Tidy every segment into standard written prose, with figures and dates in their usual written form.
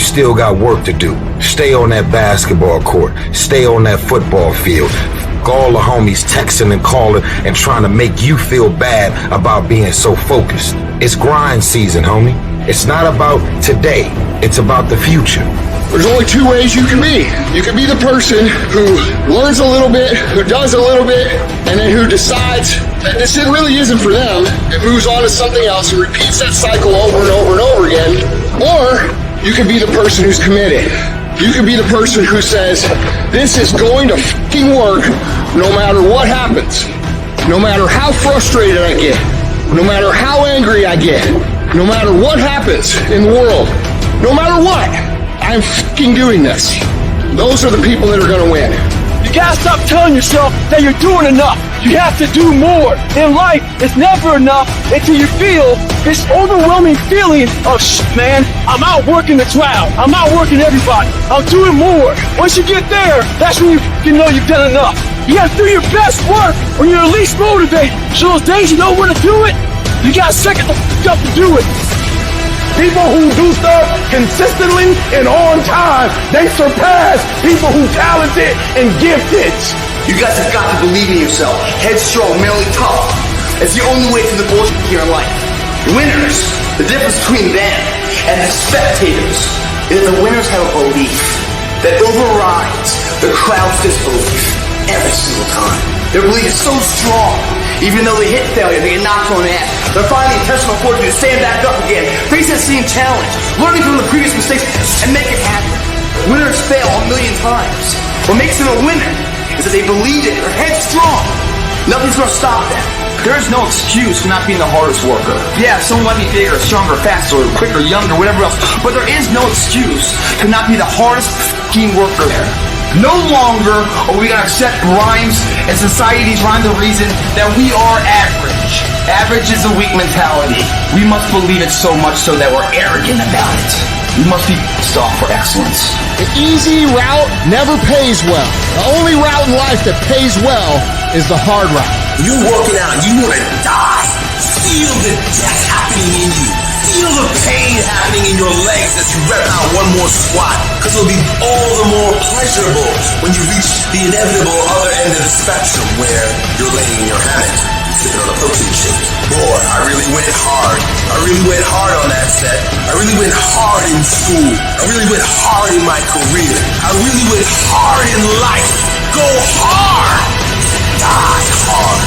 still got work to do. Stay on that basketball court. Stay on that football field. All the homies texting and calling and trying to make you feel bad about being so focused. It's grind season, homie. It's not about today. It's about the future. There's only two ways you can be. You can be the person who learns a little bit, who does a little bit, and then who decides that this really isn't for them and moves on to something else and repeats that cycle over and over and over again. Or you can be the person who's committed. You can be the person who says, this is going to fucking work no matter what happens. No matter how frustrated I get. No matter how angry I get. No matter what happens in the world. No matter what. I'm fucking doing this. Those are the people that are going to win. You gotta stop telling yourself that you're doing enough. You have to do more. In life, it's never enough until you feel this overwhelming feeling of man, I'm outworking the crowd. I'm outworking everybody. I'm doing more. Once you get there, that's when you know you've done enough. You have to do your best work when you're least motivated. So those days you don't want to do it, you gotta second the up to do it. People who do stuff consistently and on time, they surpass people who talented and gifted. You guys have got to believe in yourself. Headstrong, mentally tough. It's the only way through the bullshit here in life. Winners, the difference between them and the spectators is that the winners have a belief that overrides the crowd's disbelief every single time. Their belief is so strong. Even though they hit failure, they get knocked on the ass. They're finding the intentional fortitude to stand back up again, face that same challenge, learning from the previous mistakes, and make it happen. Winners fail 1,000,000 times. What makes them a winner is that they believe it, they're headstrong. Nothing's gonna stop them. There is no excuse for not being the hardest worker. Yeah, someone might be bigger, stronger, faster, quicker, younger, whatever else, but there is no excuse to not be the hardest f***ing worker there. No longer are we going to accept rhymes and society's rhyme the reason that we are average. Average is a weak mentality. We must believe it so much so that we're arrogant about it. We must be pissed off for excellence. The easy route never pays well. The only route in life that pays well is the hard route. You're working out and you want to die. Feel the death happening in you. Feel the pain happening in your legs as you rep out one more squat, because it'll be all the more pleasurable when you reach the inevitable other end of the spectrum where you're laying in your hammock, sipping on a protein shake. Boy, I really went hard. I really went hard on that set. I really went hard in school. I really went hard in my career. I really went hard in life. Go hard. Die hard.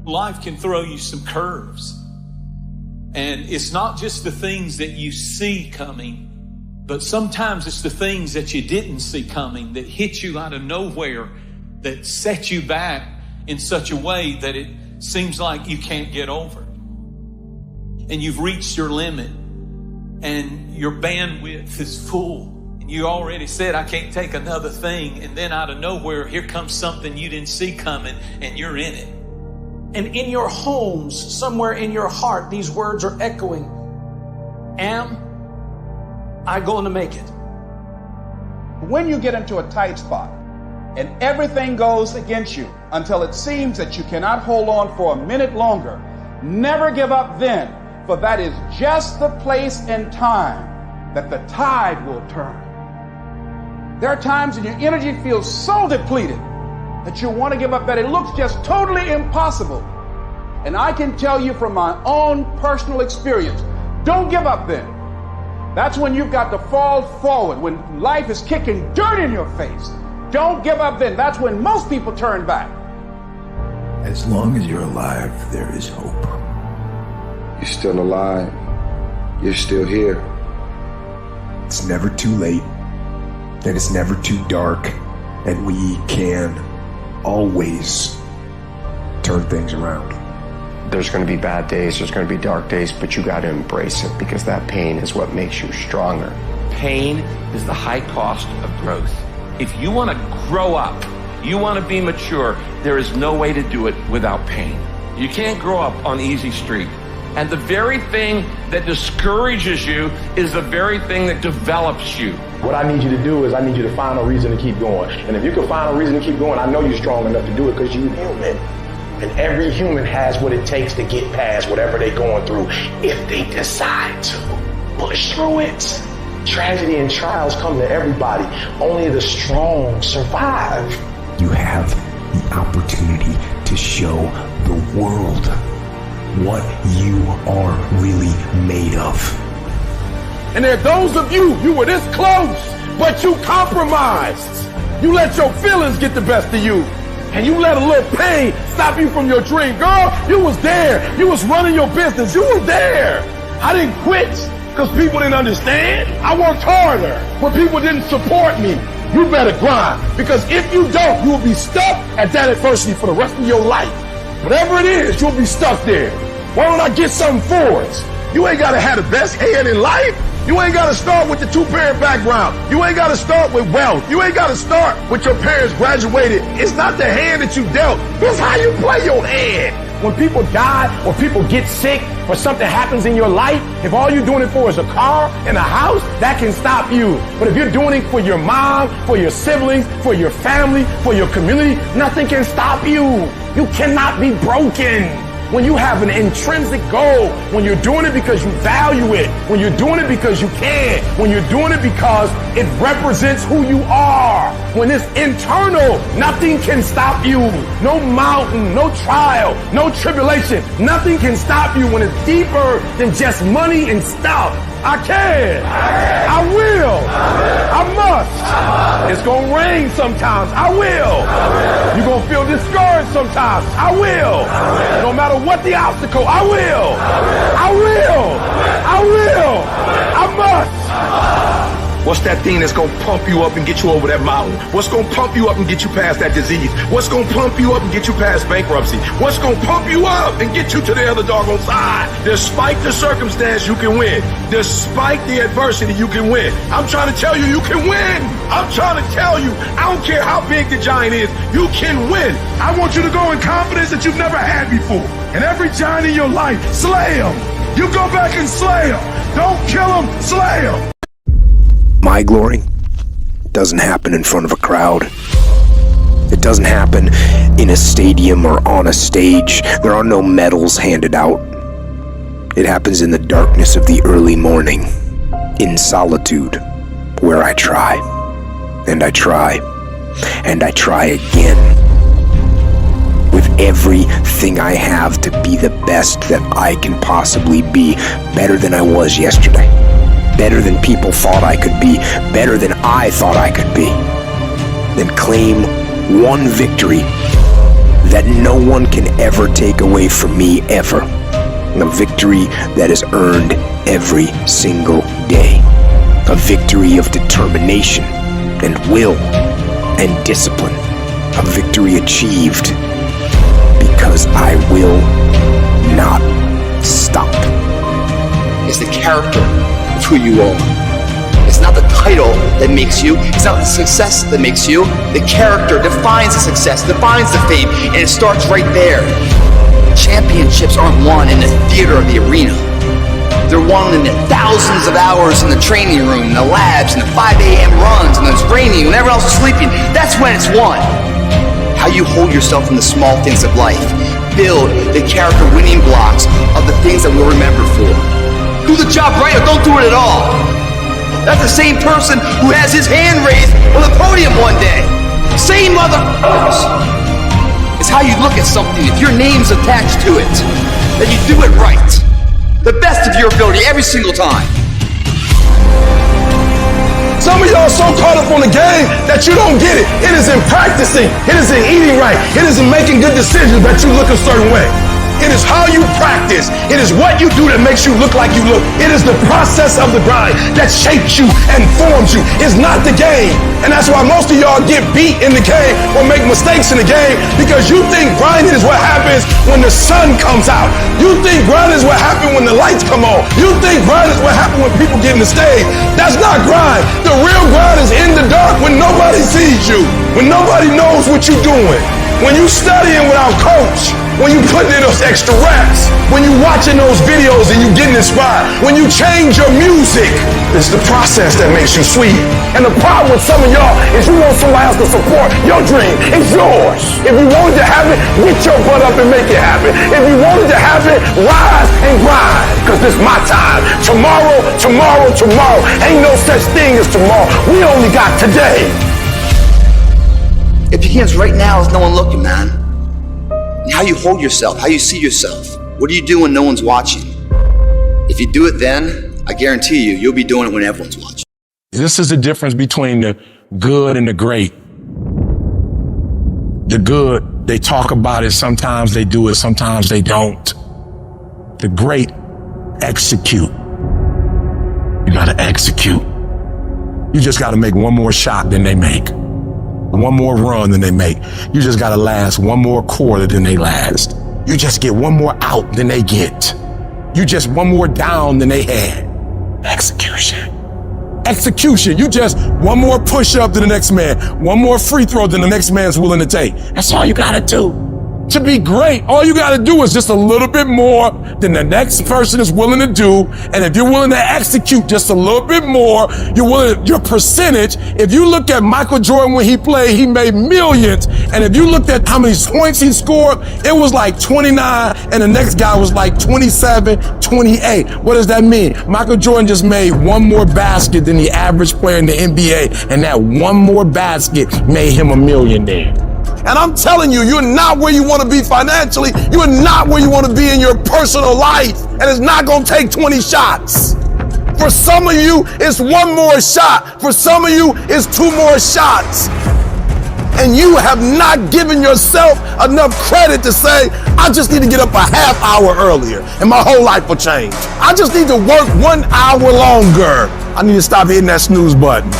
Life can throw you some curves. And it's not just the things that you see coming, but sometimes it's the things that you didn't see coming that hit you out of nowhere, that set you back in such a way that it seems like you can't get over. And you've reached your limit and your bandwidth is full. And you already said, I can't take another thing. And then out of nowhere, here comes something you didn't see coming and you're in it. And in your homes, somewhere in your heart, these words are echoing. Am I going to make it? When you get into a tight spot and everything goes against you until it seems that you cannot hold on for a minute longer, never give up then, for that is just the place and time that the tide will turn. There are times when your energy feels so depleted that you want to give up, that it looks just totally impossible. And I can tell you from my own personal experience, don't give up then. That's when you've got to fall forward, when life is kicking dirt in your face. Don't give up then. That's when most people turn back. As long as you're alive, there is hope. You're still alive. You're still here. It's never too late, and it's never too dark, and we can always turn things around. There's going to be bad days, there's going to be dark days, but you got to embrace it, because that pain is what makes you stronger. Pain is the high cost of growth. If you want to grow up, you want to be mature, there is no way to do it without pain. You can't grow up on easy street. And the very thing that discourages you is the very thing that develops you. What I need you to do is I need you to find a reason to keep going. And if you can find a reason to keep going, I know you're strong enough to do it, because you're human. And every human has what it takes to get past whatever they're going through if they decide to push through it. Tragedy and trials come to everybody. Only the strong survive. You have the opportunity to show the world what you are really made of. And there are those of you were this close, but you compromised. You let your feelings get the best of you. And you let a little pain stop you from your dream. Girl, you was there. You was running your business. You was there. I didn't quit because people didn't understand. I worked harder when people didn't support me. You better grind, because if you don't, you will be stuck at that adversity for the rest of your life. Whatever it is, you'll be stuck there. Why don't I get something for it? You ain't got to have the best hand in life. You ain't got to start with the two-parent background. You ain't got to start with wealth. You ain't got to start with your parents graduated. It's not the hand that you dealt. It's how you play your hand. When people die or people get sick or something happens in your life, if all you're doing it for is a car and a house, that can stop you. But if you're doing it for your mom, for your siblings, for your family, for your community, nothing can stop you. You cannot be broken. When you have an intrinsic goal, when you're doing it because you value it, when you're doing it because you can, when you're doing it because it represents who you are, when it's internal, nothing can stop you. No mountain, no trial, no tribulation, nothing can stop you when it's deeper than just money and stuff. I can. I will. I must. It's going to rain sometimes. I will. You're going to feel discouraged sometimes. I will. No matter what the obstacle, I will. I will. I will. I must. What's that thing that's gonna pump you up and get you over that mountain? What's gonna pump you up and get you past that disease? What's gonna pump you up and get you past bankruptcy? What's gonna pump you up and get you to the other doggone side? Despite the circumstance, you can win. Despite the adversity, you can win. I'm trying to tell you, you can win. I'm trying to tell you, I don't care how big the giant is, you can win. I want you to go in confidence that you've never had before. And every giant in your life, slay him. You go back and slay him. Don't kill him, slay him. My glory doesn't happen in front of a crowd. It doesn't happen in a stadium or on a stage. There are no medals handed out. It happens in the darkness of the early morning, in solitude, where I try, and I try, and I try again, with everything I have to be the best that I can possibly be, better than I was yesterday. Better than people thought I could be, better than I thought I could be. Then claim one victory that no one can ever take away from me, ever. A victory that is earned every single day. A victory of determination and will and discipline. A victory achieved because I will not stop. It's the character of who you are. It's not the title that makes you. It's not the success that makes you. The character defines the success, defines the fame, and it starts right there. Championships aren't won in the theater or the arena. They're won in the thousands of hours in the training room, in the labs, in the 5 a.m. runs, and it's raining, when everyone else is sleeping. That's when it's won. How you hold yourself in the small things of life. Build the character winning blocks of the things that we'll remember for. Do the job right or don't do it at all. That's the same person who has his hand raised on the podium one day. Same motherfuckers. It's how you look at something. If your name's attached to it, then you do it right. The best of your ability every single time. Some of y'all so caught up on the game that you don't get it. It is in practicing. It is in eating right. It is in making good decisions that you look a certain way. It is how you practice. It is what you do that makes you look like you look. It is the process of the grind that shapes you and forms you. It's not the game. And that's why most of y'all get beat in the game or make mistakes in the game, because you think grinding is what happens when the sun comes out. You think grinding is what happens when the lights come on. You think grinding is what happens when people get in the stage. That's not grind. The real grind is in the dark when nobody sees you, when nobody knows what you're doing. When you studying without coach, when you putting in those extra reps, when you watching those videos and you getting inspired, when you change your music, it's the process that makes you sweet. And the problem with some of y'all is you want somebody else to support your dream. It's yours. If you wanted to have it, get your butt up and make it happen. If you wanted to have it, rise and grind. Because this is my time. Tomorrow, tomorrow, tomorrow. Ain't no such thing as tomorrow. We only got today. If you can't right now, there's no one looking, man. And how you hold yourself, how you see yourself. What do you do when no one's watching? If you do it then, I guarantee you, you'll be doing it when everyone's watching. This is the difference between the good and the great. The good, they talk about it, sometimes they do it, sometimes they don't. The great execute. You gotta execute. You just gotta make one more shot than they make. One more run than they make. You just gotta last one more quarter than they last. You just get one more out than they get. You just one more down than they had. Execution. Execution. You just one more push up than the next man. One more free throw than the next man's willing to take. That's all you gotta do. To be great, all you gotta do is just a little bit more than the next person is willing to do. And if you're willing to execute just a little bit more, your percentage, if you look at Michael Jordan when he played, he made millions. And if you looked at how many points he scored, it was like 29, and the next guy was like 27, 28. What does that mean? Michael Jordan just made one more basket than the average player in the NBA, and that one more basket made him a millionaire. And I'm telling you, you're not where you want to be financially. You're not where you want to be in your personal life. And it's not going to take 20 shots. For some of you, it's one more shot. For some of you, it's two more shots. And you have not given yourself enough credit to say, I just need to get up a half hour earlier and my whole life will change. I just need to work 1 hour longer. I need to stop hitting that snooze button.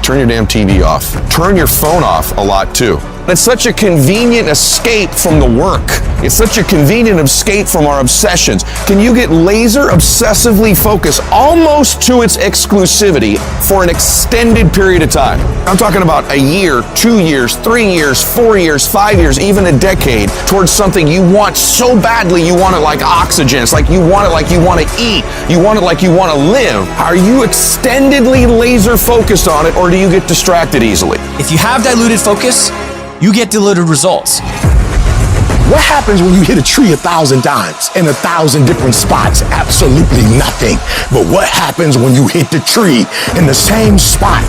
Turn your damn TV off. Turn your phone off a lot too. It's such a convenient escape from the work. It's such a convenient escape from our obsessions. Can you get laser obsessively focused almost to its exclusivity for an extended period of time? I'm talking about a year, 2 years, 3 years, 4 years, 5 years, even a decade towards something you want so badly. You want it like oxygen. It's like you want it like you want to eat. You want it like you want to live. Are you extendedly laser focused on it, or do you get distracted easily? If you have diluted focus, you get diluted results. What happens when you hit a tree 1,000 times in 1,000 different spots? Absolutely nothing. But what happens when you hit the tree in the same spot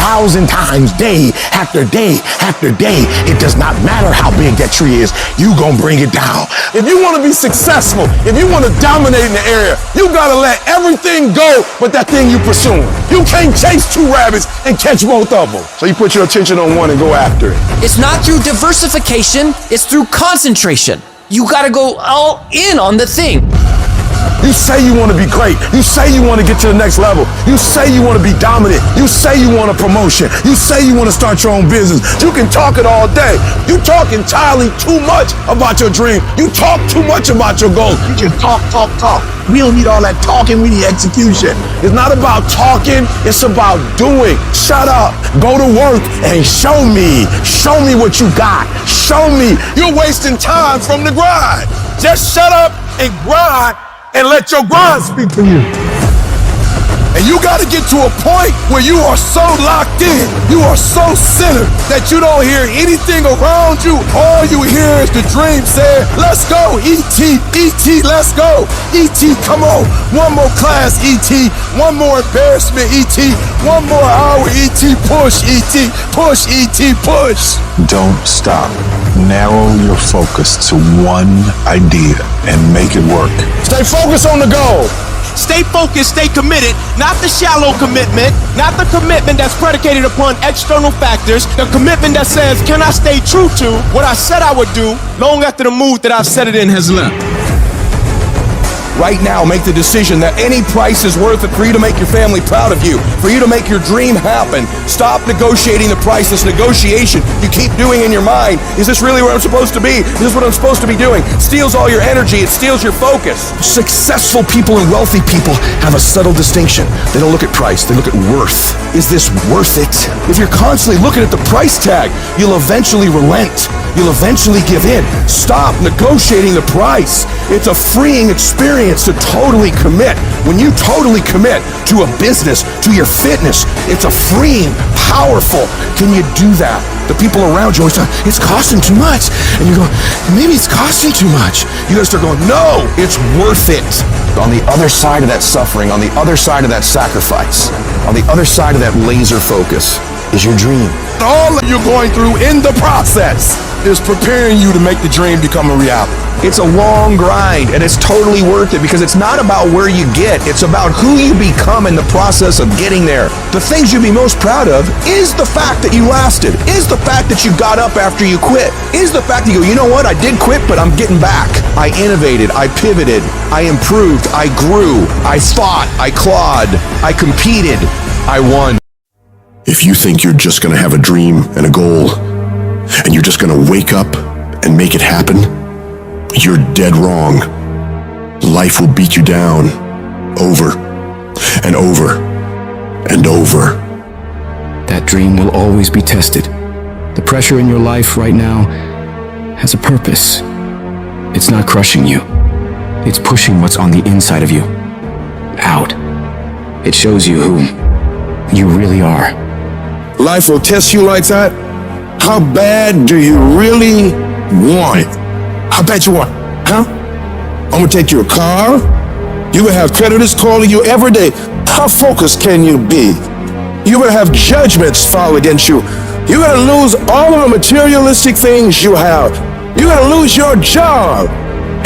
1,000 times, day after day after day? It does not matter how big that tree is. You gonna bring it down. If you want to be successful, if you want to dominate in the area, you gotta let everything go but that thing you pursuing. You can't chase two rabbits and catch both of them. So you put your attention on one and go after it. It's not through diversification, it's through concentration. You gotta go all in on the thing. You say you want to be great. You say you want to get to the next level. You say you want to be dominant. You say you want a promotion. You say you want to start your own business. You can talk it all day. You talk entirely too much about your dream. You talk too much about your goals. You just talk. We don't need all that talking. We need execution. It's not about talking. It's about doing. Shut up. Go to work and show me. Show me what you got. Show me. You're wasting time from the grind. Just shut up and grind and let your grind speak for you. And you gotta get to a point where you are so locked in, you are so centered that you don't hear anything around you. All you hear is the dream saying, let's go, E.T., E.T., let's go. E.T., come on. One more class, E.T. One more embarrassment, E.T. One more hour, E.T. Push, E.T. Push, E.T. Push. Don't stop. Narrow your focus to one idea and make it work. Stay focused on the goal. Stay focused, stay committed, not the shallow commitment, not the commitment that's predicated upon external factors, the commitment that says, can I stay true to what I said I would do long after the mood that I've set it in has left? Right now, make the decision that any price is worth it for you to make your family proud of you, for you to make your dream happen. Stop negotiating the price. This negotiation you keep doing in your mind. Is this really where I'm supposed to be? Is this what I'm supposed to be doing? It steals all your energy. It steals your focus. Successful people and wealthy people have a subtle distinction. They don't look at price. They look at worth. Is this worth it? If you're constantly looking at the price tag, you'll eventually relent. you'll eventually give in. Stop negotiating the price. It's a freeing experience to totally commit. When you totally commit to a business, to your fitness, it's a freeing, powerful. Can you do that? The people around you always say, it's costing too much. And you go, maybe it's costing too much. You gotta start going, no, it's worth it. On the other side of that suffering, on the other side of that sacrifice, on the other side of that laser focus is your dream. All that you're going through in the process is preparing you to make the dream become a reality. It's a long grind, and it's totally worth it because it's not about where you get, it's about who you become in the process of getting there. The things you'd be most proud of is the fact that you lasted, is the fact that you got up after you quit, is the fact that you go, you know what, I did quit, but I'm getting back. I innovated, I pivoted, I improved, I grew, I fought, I clawed, I competed, I won. If you think you're just gonna have a dream and a goal, and you're just gonna wake up and make it happen, you're dead wrong. Life will beat you down over and over and over. That dream will always be tested. The pressure in your life right now has a purpose. It's not crushing you. It's pushing what's on the inside of you out. It shows you who you really are. Life will test you like that. How bad do you really want it? How bad you want it, huh? I'm gonna take your car. You will have creditors calling you every day. How focused can you be? You will have judgments fall against you. You're gonna lose all of the materialistic things you have. You're gonna lose your job.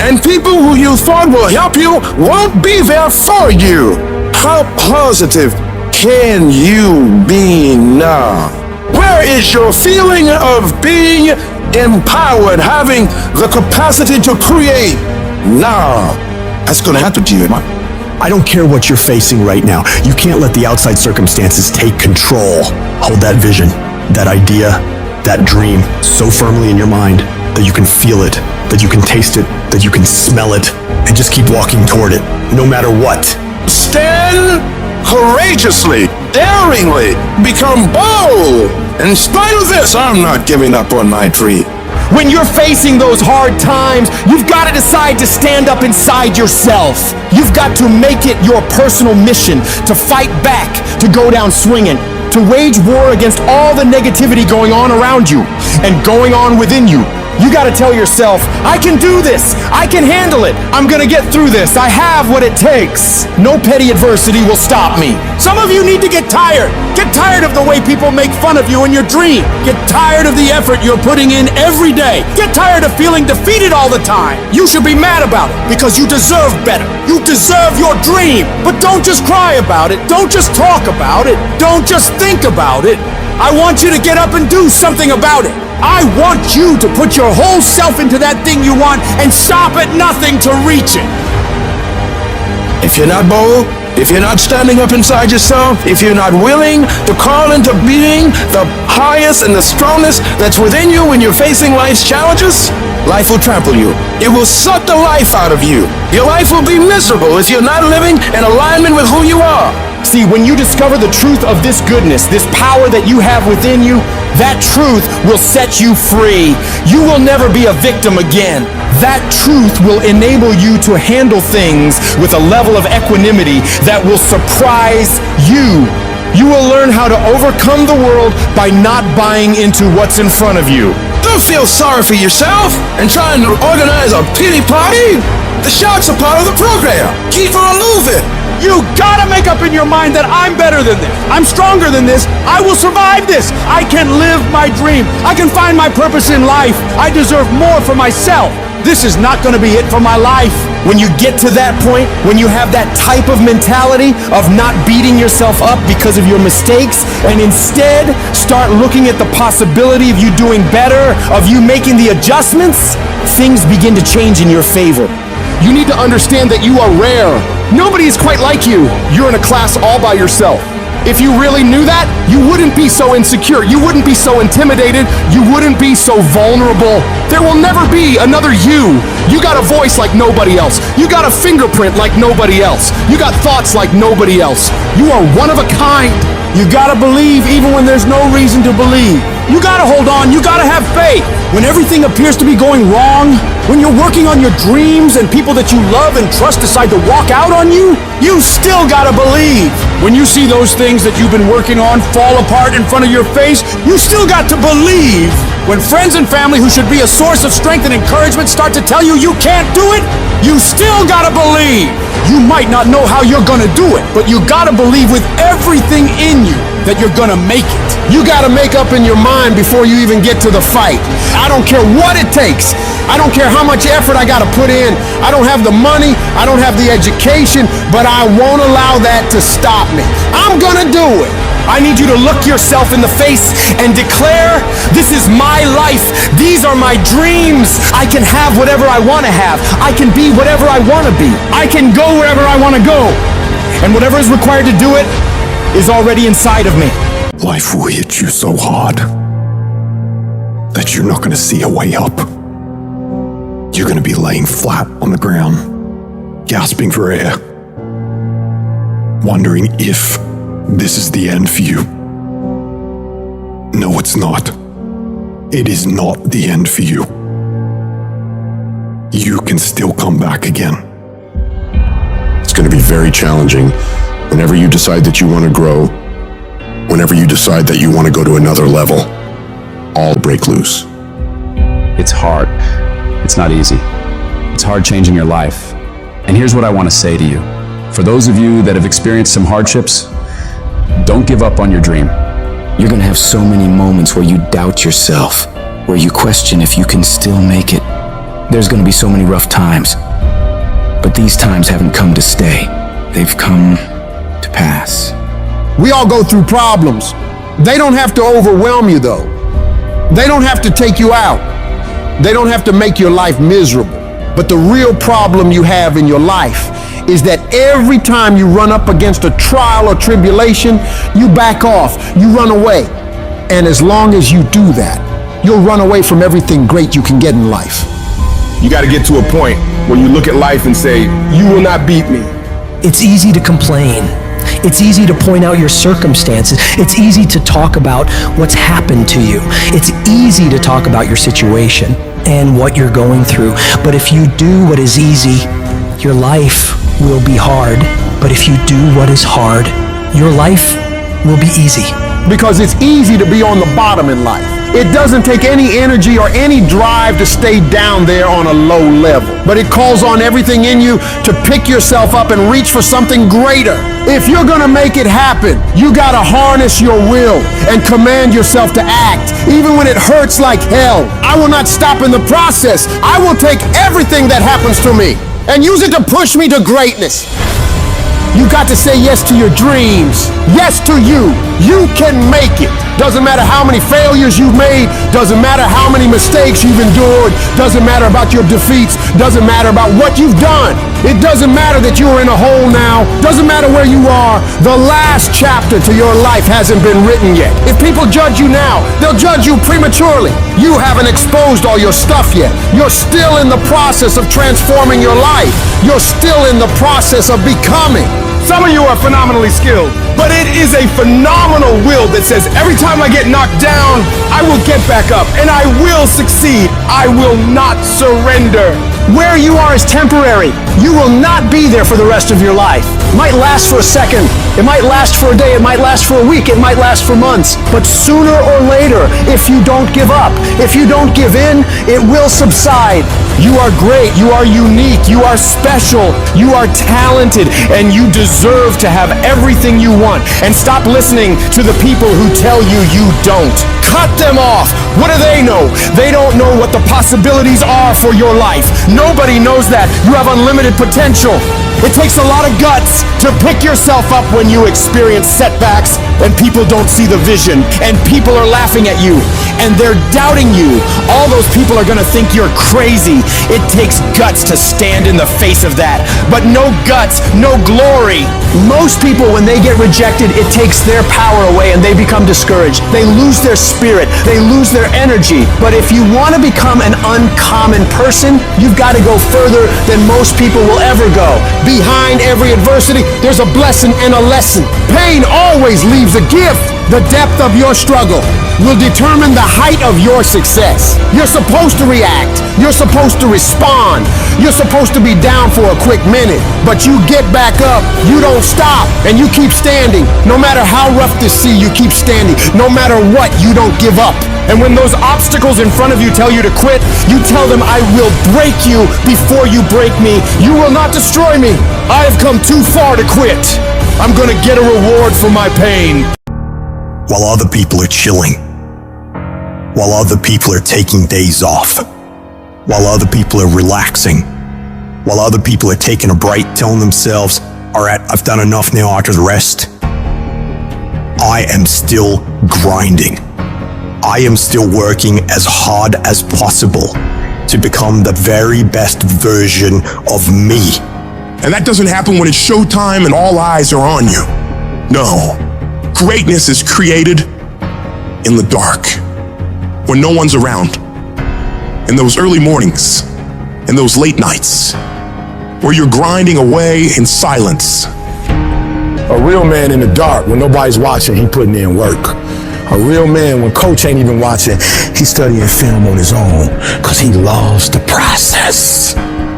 And people who you thought will help you won't be there for you. How positive can you be now? Where is your feeling of being empowered, having the capacity to create now? That's gonna happen to you, man. I don't care what you're facing right now. You can't let the outside circumstances take control. Hold that vision, that idea, that dream so firmly in your mind that you can feel it, that you can taste it, that you can smell it, and just keep walking toward it, no matter what. Stand courageously, daringly, become bold. In spite of this, I'm not giving up on my dream. When you're facing those hard times, you've got to decide to stand up inside yourself. You've got to make it your personal mission to fight back, to go down swinging, to wage war against all the negativity going on around you and going on within you. You got to tell yourself, I can do this. I can handle it. I'm going to get through this. I have what it takes. No petty adversity will stop me. Some of you need to get tired. Get tired of the way people make fun of you in your dream. Get tired of the effort you're putting in every day. Get tired of feeling defeated all the time. You should be mad about it because you deserve better. You deserve your dream. But don't just cry about it. Don't just talk about it. Don't just think about it. I want you to get up and do something about it. I want you to put your whole self into that thing you want and stop at nothing to reach it. If you're not bold, if you're not standing up inside yourself, if you're not willing to call into being the highest and the strongest that's within you when you're facing life's challenges, life will trample you. It will suck the life out of you. Your life will be miserable if you're not living in alignment with who you are. See, when you discover the truth of this goodness, this power that you have within you, that truth will set you free. You will never be a victim again. That truth will enable you to handle things with a level of equanimity that will surprise you. You will learn how to overcome the world by not buying into what's in front of you. Don't feel sorry for yourself and trying to organize a pity party. The sharks are part of the program. Keep on moving. You gotta make up in your mind that I'm better than this. I'm stronger than this. I will survive this. I can live my dream. I can find my purpose in life. I deserve more for myself. This is not gonna be it for my life. When you get to that point, when you have that type of mentality of not beating yourself up because of your mistakes, and instead start looking at the possibility of you doing better, of you making the adjustments, things begin to change in your favor. You need to understand that you are rare. Nobody is quite like you. You're in a class all by yourself. If you really knew that, you wouldn't be so insecure. You wouldn't be so intimidated. You wouldn't be so vulnerable. There will never be another you. You got a voice like nobody else. You got a fingerprint like nobody else. You got thoughts like nobody else. You are one of a kind. You gotta believe even when there's no reason to believe. You gotta hold on, you gotta have faith. When everything appears to be going wrong, when you're working on your dreams and people that you love and trust decide to walk out on you, you still gotta believe. When you see those things that you've been working on fall apart in front of your face, you still got to believe. When friends and family who should be a source of strength and encouragement start to tell you you can't do it, you still gotta believe. You might not know how you're gonna do it, but you gotta believe with everything in you that you're gonna make it. You gotta make up in your mind before you even get to the fight. I don't care what it takes. I don't care how much effort I gotta put in. I don't have the money, I don't have the education, but I won't allow that to stop me. I'm gonna do it. I need you to look yourself in the face and declare, this is my life. These are my dreams. I can have whatever I want to have. I can be whatever I want to be. I can go wherever I want to go. And whatever is required to do it is already inside of me. Life will hit you so hard that you're not going to see a way up. You're going to be laying flat on the ground, gasping for air, wondering if this is the end for you. No, it's not. It is not the end for you. You can still come back again. It's going to be very challenging whenever you decide that you want to grow, whenever you decide that you want to go to another level. All break loose. It's hard. It's not easy. It's hard changing your life. And here's what I want to say to you. For those of you that have experienced some hardships, don't give up on your dream. You're gonna have so many moments where you doubt yourself, where you question if you can still make it. There's gonna be so many rough times. But these times haven't come to stay. They've come to pass. We all go through problems. They don't have to overwhelm you though. They don't have to take you out. They don't have to make your life miserable. But the real problem you have in your life is that every time you run up against a trial or tribulation, you back off, you run away. And as long as you do that, you'll run away from everything great you can get in life. You got to get to a point where you look at life and say, you will not beat me. It's easy to complain. It's easy to point out your circumstances. It's easy to talk about what's happened to you. It's easy to talk about your situation and what you're going through. But if you do what is easy, your life will be hard. But if you do what is hard, your life will be easy. Because it's easy to be on the bottom in life. It doesn't take any energy or any drive to stay down there on a low level. But it calls on everything in you to pick yourself up and reach for something greater. If you're gonna make it happen, you gotta harness your will and command yourself to act, even when it hurts like hell. I will not stop in the process. I will take everything that happens to me and use it to push me to greatness. You got to say yes to your dreams. Yes to you. You can make it. Doesn't matter how many failures you've made. Doesn't matter how many mistakes you've endured. Doesn't matter about your defeats. Doesn't matter about what you've done. It doesn't matter that you're in a hole now. Doesn't matter where you are. The last chapter to your life hasn't been written yet. If people judge you now, they'll judge you prematurely. You haven't exposed all your stuff yet. You're still in the process of transforming your life. You're still in the process of becoming. Some of you are phenomenally skilled, but it is a phenomenal will that says every time I get knocked down, I will get back up and I will succeed. I will not surrender. Where you are is temporary. You will not be there for the rest of your life. It might last for a second. It might last for a day. It might last for a week. It might last for months. But sooner or later, if you don't give up, if you don't give in, it will subside. You are great. You are unique. You are special. You are talented. And you deserve to have everything you want. And stop listening to the people who tell you you don't. Cut them off. What do they know? They don't know what the possibilities are for your life. Nobody knows that. You have unlimited potential. It takes a lot of guts to pick yourself up when you experience setbacks and people don't see the vision and people are laughing at you and they're doubting you. All those people are going to think you're crazy. It takes guts to stand in the face of that, but no guts, no glory. Most people, when they get rejected, it takes their power away and they become discouraged. They lose their spirit. They lose their energy. But if you want to become an uncommon person, you've got to go further than most people will ever go. Behind every adversity, there's a blessing and a lesson. Pain always leaves a gift. The depth of your struggle will determine the height of your success. You're supposed to react. You're supposed to respond. You're supposed to be down for a quick minute, but you get back up. You don't stop, and you keep standing. No matter how rough the sea, you keep standing. No matter what, you don't give up. And when those obstacles in front of you tell you to quit, you tell them, I will break you before you break me. You will not destroy me. I have come too far to quit. I'm gonna get a reward for my pain. While other people are chilling, while other people are taking days off, while other people are relaxing, while other people are taking a break, telling themselves, all right, I've done enough now, I can rest, I am still grinding. I am still working as hard as possible to become the very best version of me. And that doesn't happen when it's showtime and all eyes are on you. No. Greatness is created in the dark, when no one's around. In those early mornings, in those late nights, where you're grinding away in silence. A real man in the dark, when nobody's watching, he putting in work. A real man, when coach ain't even watching, he's studying film on his own, because he loves the process.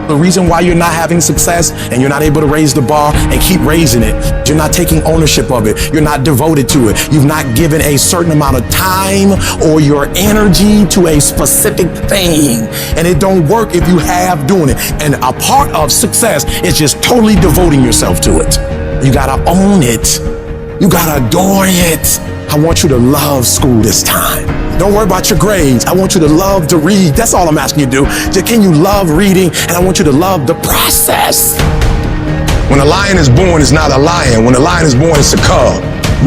The reason why you're not having success and you're not able to raise the bar and keep raising it, you're not taking ownership of it, you're not devoted to it, you've not given a certain amount of time or your energy to a specific thing. And it don't work if you have doing it. And a part of success is just totally devoting yourself to it. You gotta own it. You gotta adore it. I want you to love school this time. Don't worry about your grades. I want you to love to read. That's all I'm asking you to do. Just, can you love reading? And I want you to love the process. When a lion is born, it's not a lion. When a lion is born, it's a cub.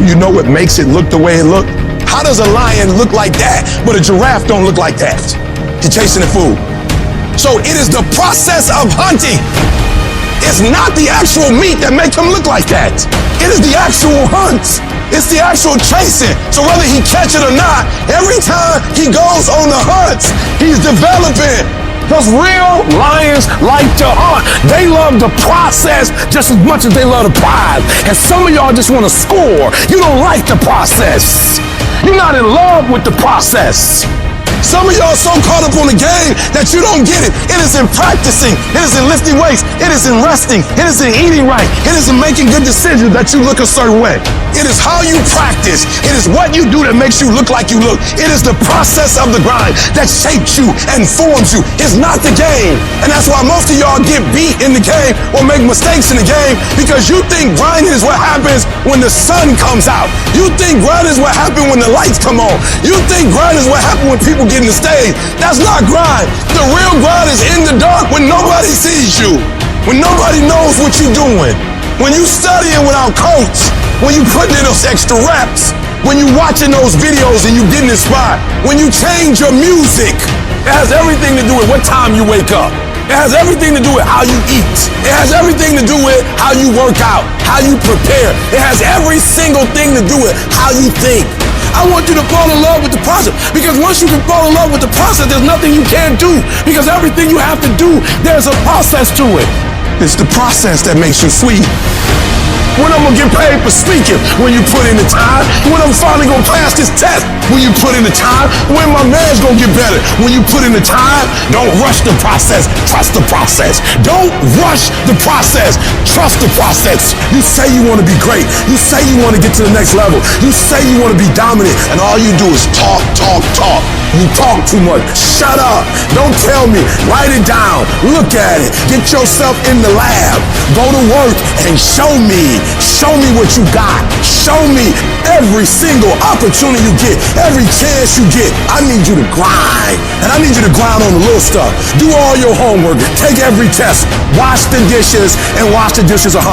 You know what makes it look the way it look? How does a lion look like that, but a giraffe don't look like that? You're chasing the food. So it is the process of hunting. It's not the actual meat that makes him look like that. It is the actual hunt. It's the actual chasing. So whether he catch it or not, every time he goes on the hunt, he's developing. Because real lions like to hunt. They love the process just as much as they love the prize. And some of y'all just want to score. You don't like the process. You're not in love with the process. Some of y'all so caught up on the game that you don't get it. It is in practicing. It is in lifting weights. It is in resting. It is in eating right. It is in making good decisions that you look a certain way. It is how you practice. It is what you do that makes you look like you look. It is the process of the grind that shapes you and forms you. It's not the game. And that's why most of y'all get beat in the game or make mistakes in the game, because you think grinding is what happens when the sun comes out. You think grinding is what happens when the lights come on. You think grinding is what happens when people get in the stage. That's not grind. The real grind is in the dark when nobody sees you, when nobody knows what you're doing, when you studying without coach, when you putting in those extra reps, when you watching those videos and you getting inspired, when you change your music. It has everything to do with what time you wake up. It has everything to do with how you eat. It has everything to do with how you work out, how you prepare. It has every single thing to do with how you think. I want you to fall in love with the process, because once you can fall in love with the process, there's nothing you can't do, because everything you have to do, there's a process to it. It's the process that makes you sweet. When I'm gonna get paid for speaking? When you put in the time. When I'm finally gonna pass this test? When you put in the time. When my man's gonna get better? When you put in the time. Don't rush the process, trust the process. Don't rush the process, trust the process. You say you wanna be great. You say you wanna get to the next level. You say you wanna be dominant, and all you do is talk, talk, talk. You talk too much. Shut up. Don't tell me. Write it down. Look at it. Get yourself in the lab. Go to work and show me. Show me what you got. Show me every single opportunity you get, every chance you get. I need you to grind. And I need you to grind on the little stuff. Do all your homework. Take every test. Wash the dishes and wash the dishes 100%.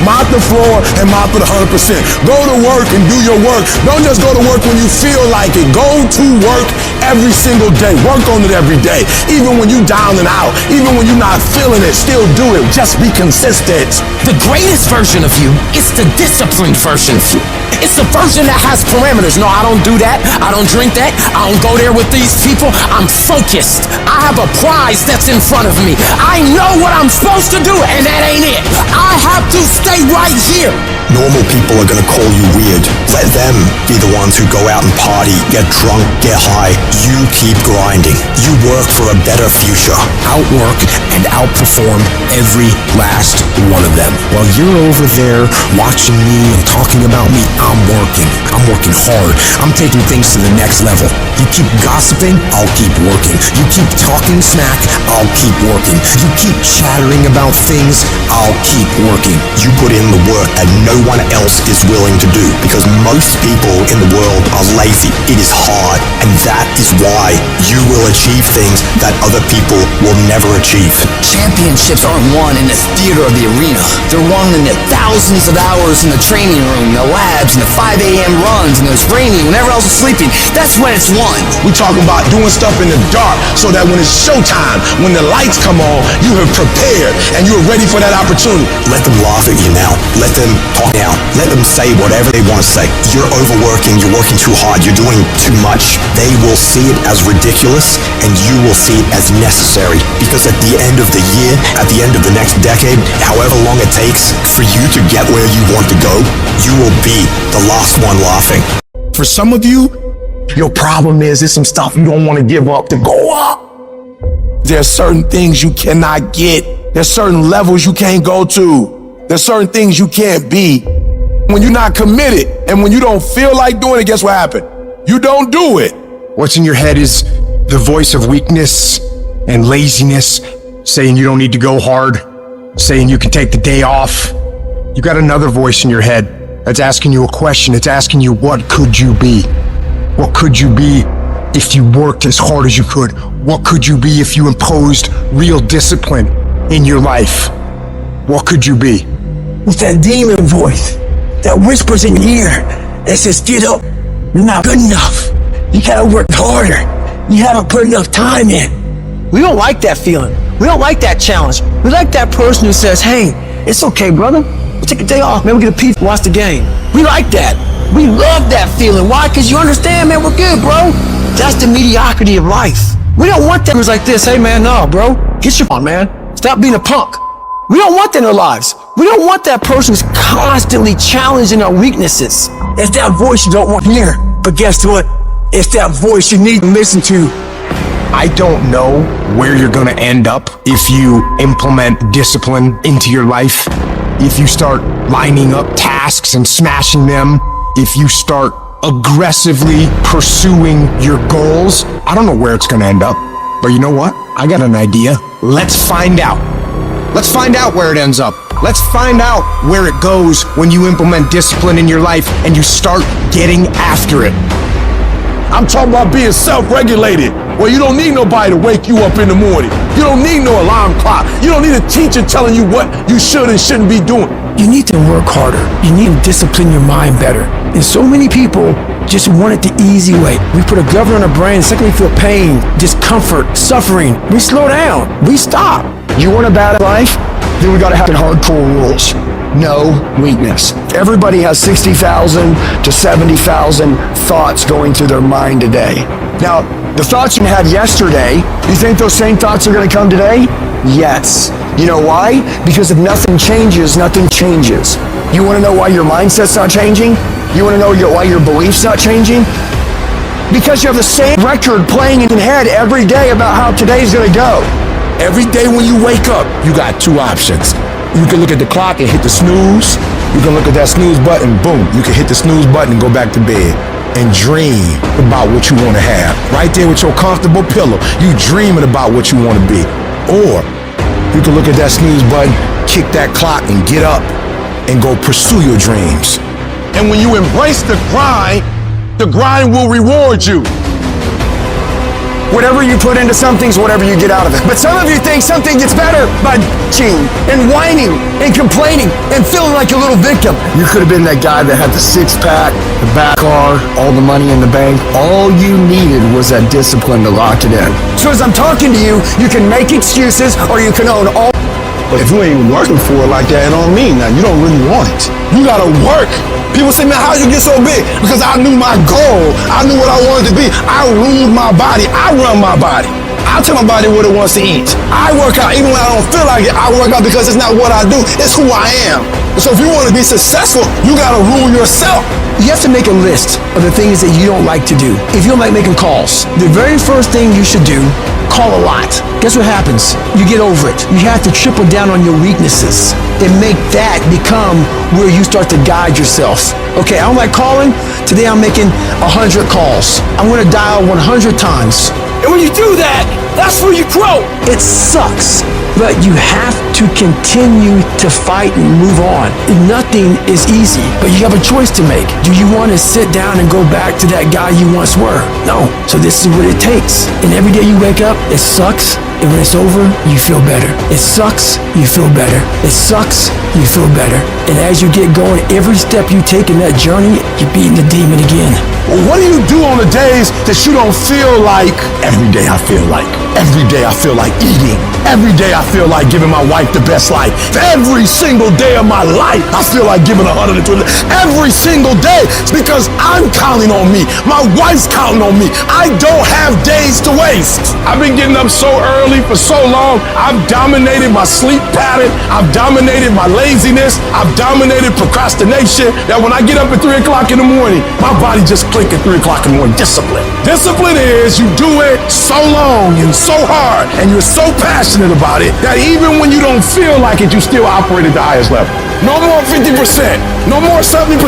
Mop the floor and mop it 100%. Go to work and do your work. Don't just go to work when you feel like it. Go to work every single day. Work on it every day. Even when you down and out, even when you're not feeling it, still do it. Just be consistent. The greatest version of you is the disciplined version of you. It's the version that has parameters. No, I don't do that. I don't drink that. I don't go there with these people. I'm focused. I have a prize that's in front of me. I know what I'm supposed to do, and that ain't it. I have to stay right here. Normal people are gonna call you weird. Let them be the ones who go out and party, get drunk, get high. You keep grinding. You work for a better future. Outwork and outperform every last one of them. While you're over there watching me and talking about me, I'm working. I'm working hard. I'm taking things to the next level. You keep gossiping, I'll keep working. You keep talking smack, I'll keep working. You keep chattering about things, I'll keep working. You put in the work that no one else is willing to do, because most people in the world are lazy. It is hard, and that is why you will achieve things that other people will never achieve. Championships aren't won in the theater of the arena. They're won in the thousands of hours in the training room, the labs, and the 5 a.m. runs, and it's raining when everyone else is sleeping. That's when it's won. We talking about doing stuff in the dark so that when it's showtime, when the lights come on, you have prepared and you're ready for that opportunity. Let them laugh at you now. Let them talk now. Let them say whatever they want to say. You're overworking, you're working too hard, you're doing too much. They will see it as ridiculous, and you will see it as necessary. Because at the end of the year, at the end of the next decade, however long it takes for you to get where you want to go, you will be the last one laughing. For some of you, your problem is there's some stuff you don't want to give up to go up. There's certain things you cannot get. There's certain levels you can't go to. There's certain things you can't be. When you're not committed and when you don't feel like doing it, guess what happened? You don't do it. What's in your head is the voice of weakness and laziness, saying you don't need to go hard, saying you can take the day off. You got another voice in your head that's asking you a question. It's asking you, what could you be? What could you be if you worked as hard as you could? What could you be if you imposed real discipline in your life? What could you be? It's that demon voice that whispers in your ear that says, get up, you're not good enough. You gotta work harder. You haven't put enough time in. We don't like that feeling. We don't like that challenge. We like that person who says, hey, it's okay, brother. We'll take a day off. Maybe we'll get a pizza, watch the game. We like that. We love that feeling. Why? Because you understand, man, we're good, bro. That's the mediocrity of life. We don't want that who's like this. Hey, man, no, bro. Get your on, man. Stop being a punk. We don't want that in our lives. We don't want that person who's constantly challenging our weaknesses. It's that voice you don't want to hear. But guess what? It's that voice you need to listen to. I don't know where you're gonna end up if you implement discipline into your life. If you start lining up tasks and smashing them. If you start aggressively pursuing your goals. I don't know where it's gonna end up. But you know what? I got an idea. Let's find out. Let's find out where it ends up. Let's find out where it goes when you implement discipline in your life and you start getting after it. I'm talking about being self-regulated, where you don't need nobody to wake you up in the morning. You don't need no alarm clock. You don't need a teacher telling you what you should and shouldn't be doing. You need to work harder. You need to discipline your mind better. And so many people just want it the easy way. We put a governor on our brain, the second we feel pain, discomfort, suffering, we slow down, we stop. You want a bad life? Then we gotta have hardcore rules. No weakness. Everybody has 60,000 to 70,000 thoughts going through their mind a day. Now, the thoughts you had yesterday, you think those same thoughts are gonna come today? Yes. You know why? Because if nothing changes, nothing changes. You wanna know why your mindset's not changing? You wanna know why your belief's not changing? Because you have the same record playing in your head every day about how today's gonna go. Every day when you wake up, you got two options. You can look at the clock and hit the snooze. You can look at that snooze button, boom. You can hit the snooze button and go back to bed and dream about what you want to have. Right there with your comfortable pillow, you dreaming about what you want to be. Or you can look at that snooze button, kick that clock and get up and go pursue your dreams. And when you embrace the grind will reward you. Whatever you put into something's whatever you get out of it. But some of you think something gets better by bitching and whining and complaining and feeling like a little victim. You could have been that guy that had the six-pack, the back car, all the money in the bank. All you needed was that discipline to lock it in. So as I'm talking to you, you can make excuses or you can own all. But if you ain't working for it like that, it don't mean that. You don't really want it. You gotta work. People say, man, how you get so big? Because I knew my goal. I knew what I wanted to be. I ruled my body. I run my body. I tell my body what it wants to eat. I work out even when I don't feel like it. I work out because it's not what I do. It's who I am. So if you want to be successful, you gotta rule yourself. You have to make a list of the things that you don't like to do. If you don't like making calls, the very first thing you should do, call a lot. Guess what happens? You get over it. You have to triple down on your weaknesses and make that become where you start to guide yourself. Okay, I don't like calling. Today I'm making 100 calls. I'm gonna dial 100 times. And when you do that, that's where you grow. It sucks, but you have to continue to fight and move on. Nothing is easy, but you have a choice to make. Do you want to sit down and go back to that guy you once were? No. So this is what it takes. And every day you wake up, it sucks. And when it's over, you feel better. It sucks, you feel better. It sucks, you feel better. And as you get going, every step you take in that journey, you're beating the demon again. Well, what do you do on the days that you don't feel like? Every day I feel like. Every day I feel like eating. Every day I feel like giving my wife the best life. Every single day of my life, I feel like giving 120. Every single day, it's because I'm counting on me. My wife's counting on me. I don't have days to waste. I've been getting up so early for so long. I've dominated my sleep pattern. I've dominated my laziness. I've dominated procrastination. That when I get up at 3 o'clock in the morning, my body just click at 3 o'clock in the morning. Discipline. Discipline is you do it so long and so hard and you're so passionate about it that even when you don't feel like it, you still operate at the highest level. No more 50%. No more 70%.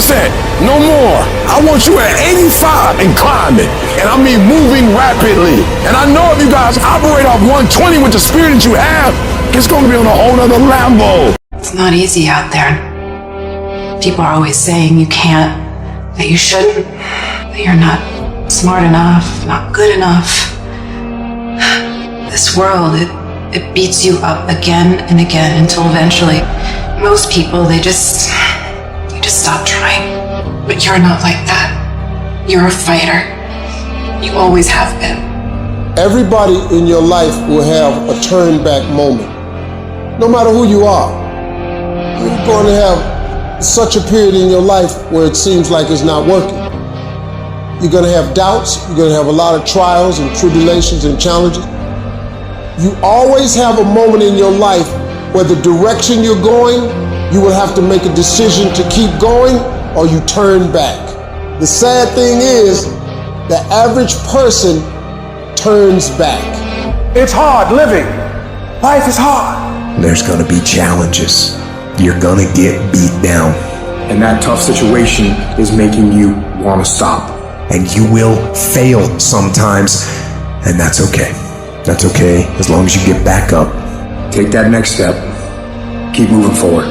No more. I want you at 85 and climbing. And I mean moving rapidly. And I know if you guys operate off 120 with the spirit that you have, it's going to be on a whole nother Lambo. It's not easy out there. People are always saying you can't, that you shouldn't, that you're not smart enough, not good enough. This world, it beats you up again and again until eventually most people, they just stop trying. But you're not like that. You're a fighter. You always have been. Everybody in your life will have a turn back moment. No matter who you are. You're going to have such a period in your life where it seems like it's not working. You're going to have doubts. You're going to have a lot of trials and tribulations and challenges. You always have a moment in your life where the direction you're going, you will have to make a decision to keep going or you turn back. The sad thing is, the average person turns back. It's hard living. Life is hard. There's gonna be challenges. You're gonna get beat down. And that tough situation is making you wanna stop. And you will fail sometimes, and that's okay. That's okay, as long as you get back up. Take that next step. Keep moving forward.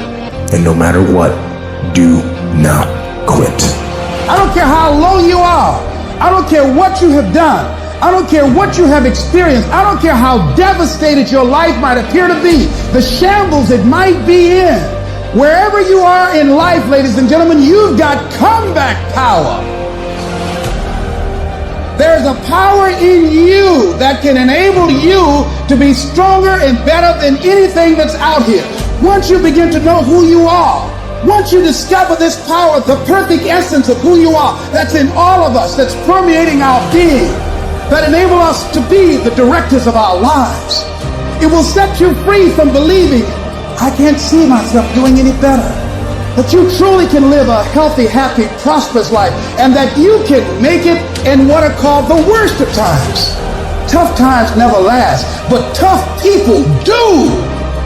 And no matter what, do not quit. I don't care how low you are. I don't care what you have done. I don't care what you have experienced. I don't care how devastated your life might appear to be. The shambles it might be in. Wherever you are in life, ladies and gentlemen, you've got comeback power. There's a power in you that can enable you to be stronger and better than anything that's out here. Once you begin to know who you are, once you discover this power, the perfect essence of who you are, that's in all of us, that's permeating our being, that enable us to be the directors of our lives. It will set you free from believing, I can't see myself doing any better. That you truly can live a healthy, happy, prosperous life, and that you can make it in what are called the worst of times. Tough times never last, but tough people do.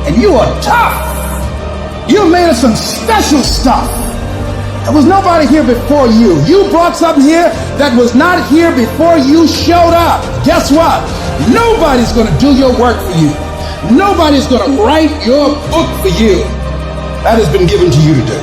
And you are tough. You're made of some special stuff. There was nobody here before you. You brought something here that was not here before you showed up. Guess what? Nobody's gonna do your work for you. Nobody's gonna write your book for you. That has been given to you to do.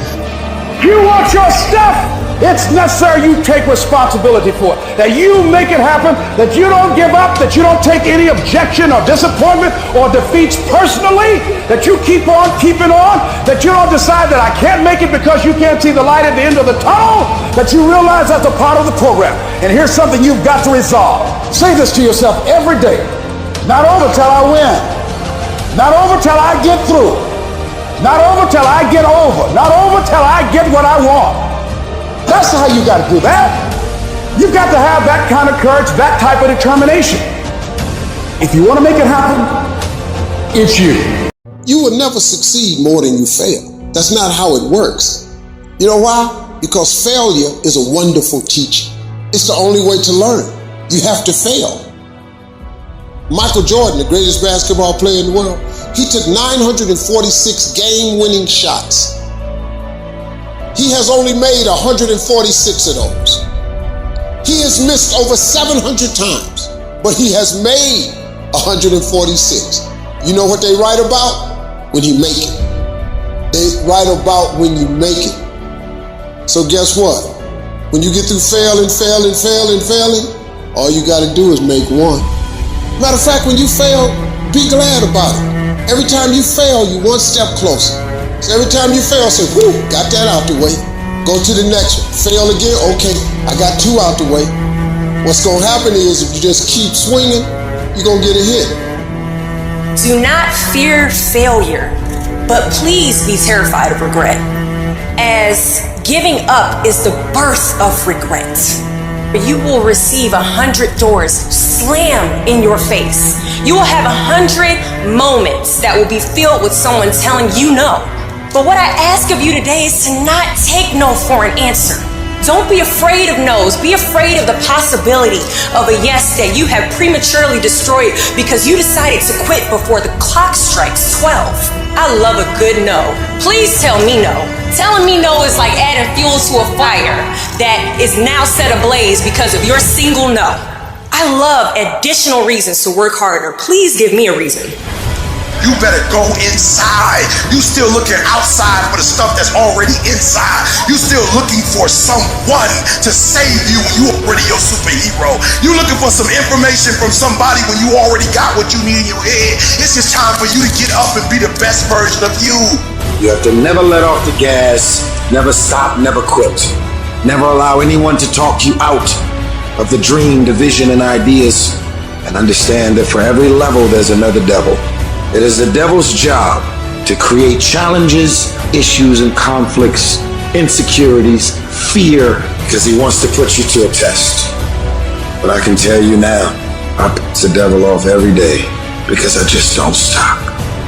You want your stuff? It's necessary you take responsibility for it, that you make it happen, that you don't give up, that you don't take any objection or disappointment or defeats personally, that you keep on keeping on, that you don't decide that I can't make it because you can't see the light at the end of the tunnel, that you realize that's a part of the program. And here's something you've got to resolve. Say this to yourself every day. Not over till I win. Not over till I get through. Not over till I get over. Not over till I get what I want. That's how you got to do that. You've got to have that kind of courage, that type of determination. If you want to make it happen, it's you. You will never succeed more than you fail. That's not how it works. You know why? Because failure is a wonderful teacher. It's the only way to learn. You have to fail. Michael Jordan, the greatest basketball player in the world, he took 946 game-winning shots. He has only made 146 of those. He has missed over 700 times, but he has made 146. You know what they write about? When you make it. They write about when you make it. So guess what? When you get through failing, all you gotta do is make one. Matter of fact, when you fail, be glad about it. Every time you fail, you're one step closer. So every time you fail, say, whew, got that out the way. Go to the next one. Fail again, okay, I got 2 out the way. What's gonna happen is if you just keep swinging, you're gonna get a hit. Do not fear failure, but please be terrified of regret, as giving up is the birth of regret. You will receive 100 doors slam in your face. You will have 100 moments that will be filled with someone telling you no. But what I ask of you today is to not take no for an answer. Don't be afraid of no's. Be afraid of the possibility of a yes that you have prematurely destroyed because you decided to quit before the clock strikes 12. I love a good no. Please tell me no. Telling me no is like adding fuel to a fire that is now set ablaze because of your single no. I love additional reasons to work harder. Please give me a reason. You better go inside. You still looking outside for the stuff that's already inside. You still looking for someone to save you when you already your superhero. You looking for some information from somebody when you already got what you need in your head. It's just time for you to get up and be the best version of you. You have to never let off the gas, never stop, never quit. Never allow anyone to talk you out of the dream, the vision, and ideas. And understand that for every level, there's another devil. It is the devil's job to create challenges, issues, and conflicts, insecurities, fear, because he wants to put you to a test. But I can tell you now, I piss the devil off every day because I just don't stop.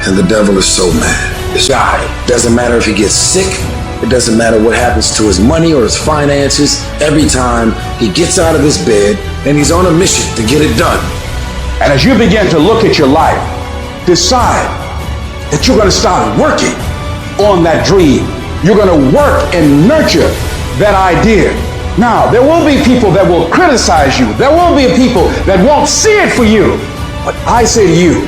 And the devil is so mad. It's God. It doesn't matter if he gets sick. It doesn't matter what happens to his money or his finances. Every time he gets out of his bed and he's on a mission to get it done. And as you begin to look at your life, decide that you're going to start working on that dream. You're going to work and nurture that idea. Now, there will be people that will criticize you. There will be people that won't see it for you. But I say to you,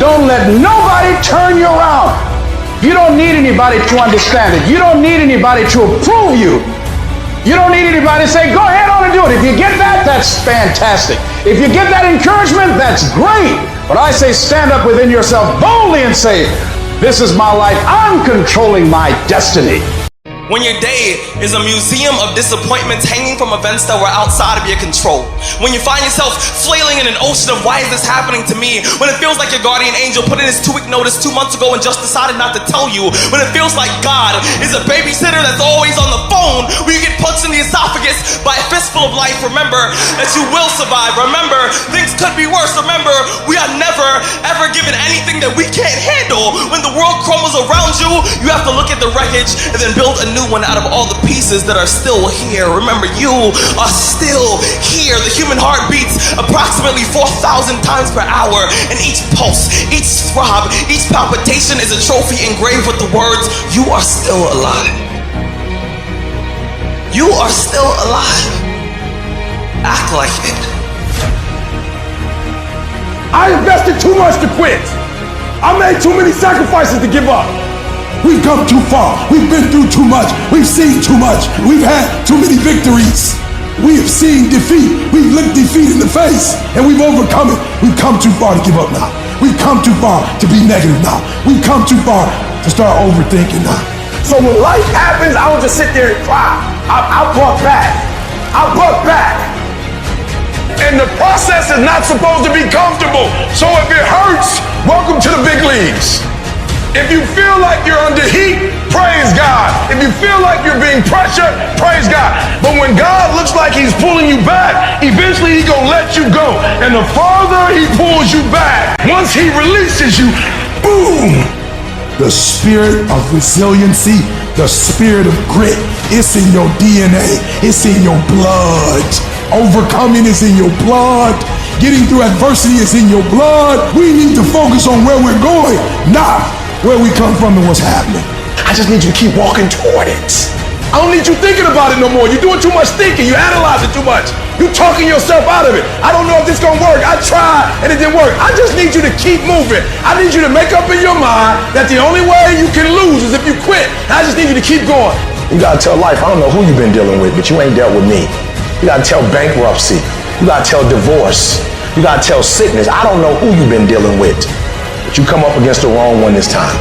don't let nobody turn you around. You don't need anybody to understand it. You don't need anybody to approve you. You don't need anybody to say, go ahead on and do it. If you get that, that's fantastic. If you get that encouragement, that's great. But I say stand up within yourself boldly and say, this is my life. I'm controlling my destiny. When your day is a museum of disappointments hanging from events that were outside of your control. When you find yourself flailing in an ocean of why is this happening to me? When it feels like your guardian angel put in his 2-week notice 2 months ago and just decided not to tell you. When it feels like God is a babysitter that's always on the phone. When you get punched in the esophagus by a fistful of life, remember that you will survive. Remember, things could be worse. Remember, we are never, ever given anything that we can't handle. When the world crumbles around you, you have to look at the wreckage and then build a new one out of all the pieces that are still here. Remember, you are still here. The human heart beats approximately 4,000 times per hour, and each pulse, each throb, each palpitation is a trophy engraved with the words, you are still alive. You are still alive. Act like it. I invested too much to quit. I made too many sacrifices to give up. We've come too far. We've been through too much. We've seen too much. We've had too many victories. We have seen defeat. We've looked defeat in the face, and we've overcome it. We've come too far to give up now. We've come too far to be negative now. We've come too far to start overthinking now. So when life happens, I don't just sit there and cry. I buck back. I buck back. And the process is not supposed to be comfortable. So if it hurts, welcome to the big leagues. If you feel like you're under heat, praise God. If you feel like you're being pressured, praise God. But when God looks like he's pulling you back, eventually he's gonna let you go. And the farther he pulls you back, once he releases you, boom! The spirit of resiliency, the spirit of grit, it's in your DNA, it's in your blood. Overcoming is in your blood. Getting through adversity is in your blood. We need to focus on where we're going, not where we come from and what's happening. I just need you to keep walking toward it. I don't need you thinking about it no more. You're doing too much thinking. You analyze it too much. You're talking yourself out of it. I don't know if this is gonna work. I tried and it didn't work. I just need you to keep moving. I need you to make up in your mind that the only way you can lose is if you quit. I just need you to keep going. You gotta tell life, I don't know who you've been dealing with, but you ain't dealt with me. You gotta tell bankruptcy. You gotta tell divorce. You gotta tell sickness. I don't know who you've been dealing with, but you come up against the wrong one this time.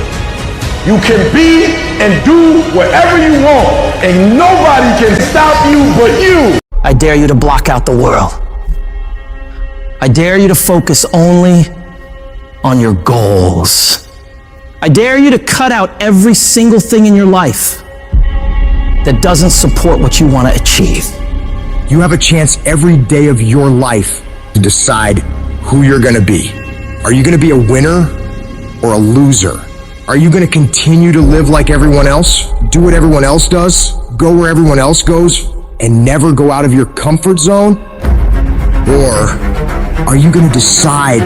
You can be and do whatever you want, and nobody can stop you but you. I dare you to block out the world. I dare you to focus only on your goals. I dare you to cut out every single thing in your life that doesn't support what you want to achieve. You have a chance every day of your life to decide who you're gonna be. Are you gonna be a winner or a loser? Are you gonna continue to live like everyone else? Do what everyone else does? Go where everyone else goes? And never go out of your comfort zone? Or are you gonna decide,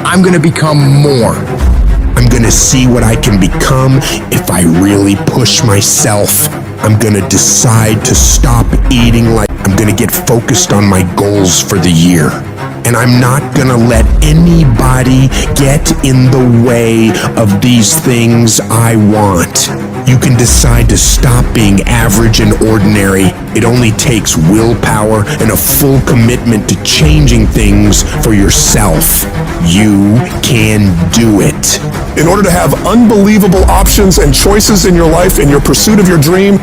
I'm gonna become more? I'm gonna see what I can become if I really push myself. I'm gonna decide to stop eating like I'm gonna get focused on my goals for the year. And I'm not gonna let anybody get in the way of these things I want. You can decide to stop being average and ordinary. It only takes willpower and a full commitment to changing things for yourself. You can do it. In order to have unbelievable options and choices in your life in your pursuit of your dream,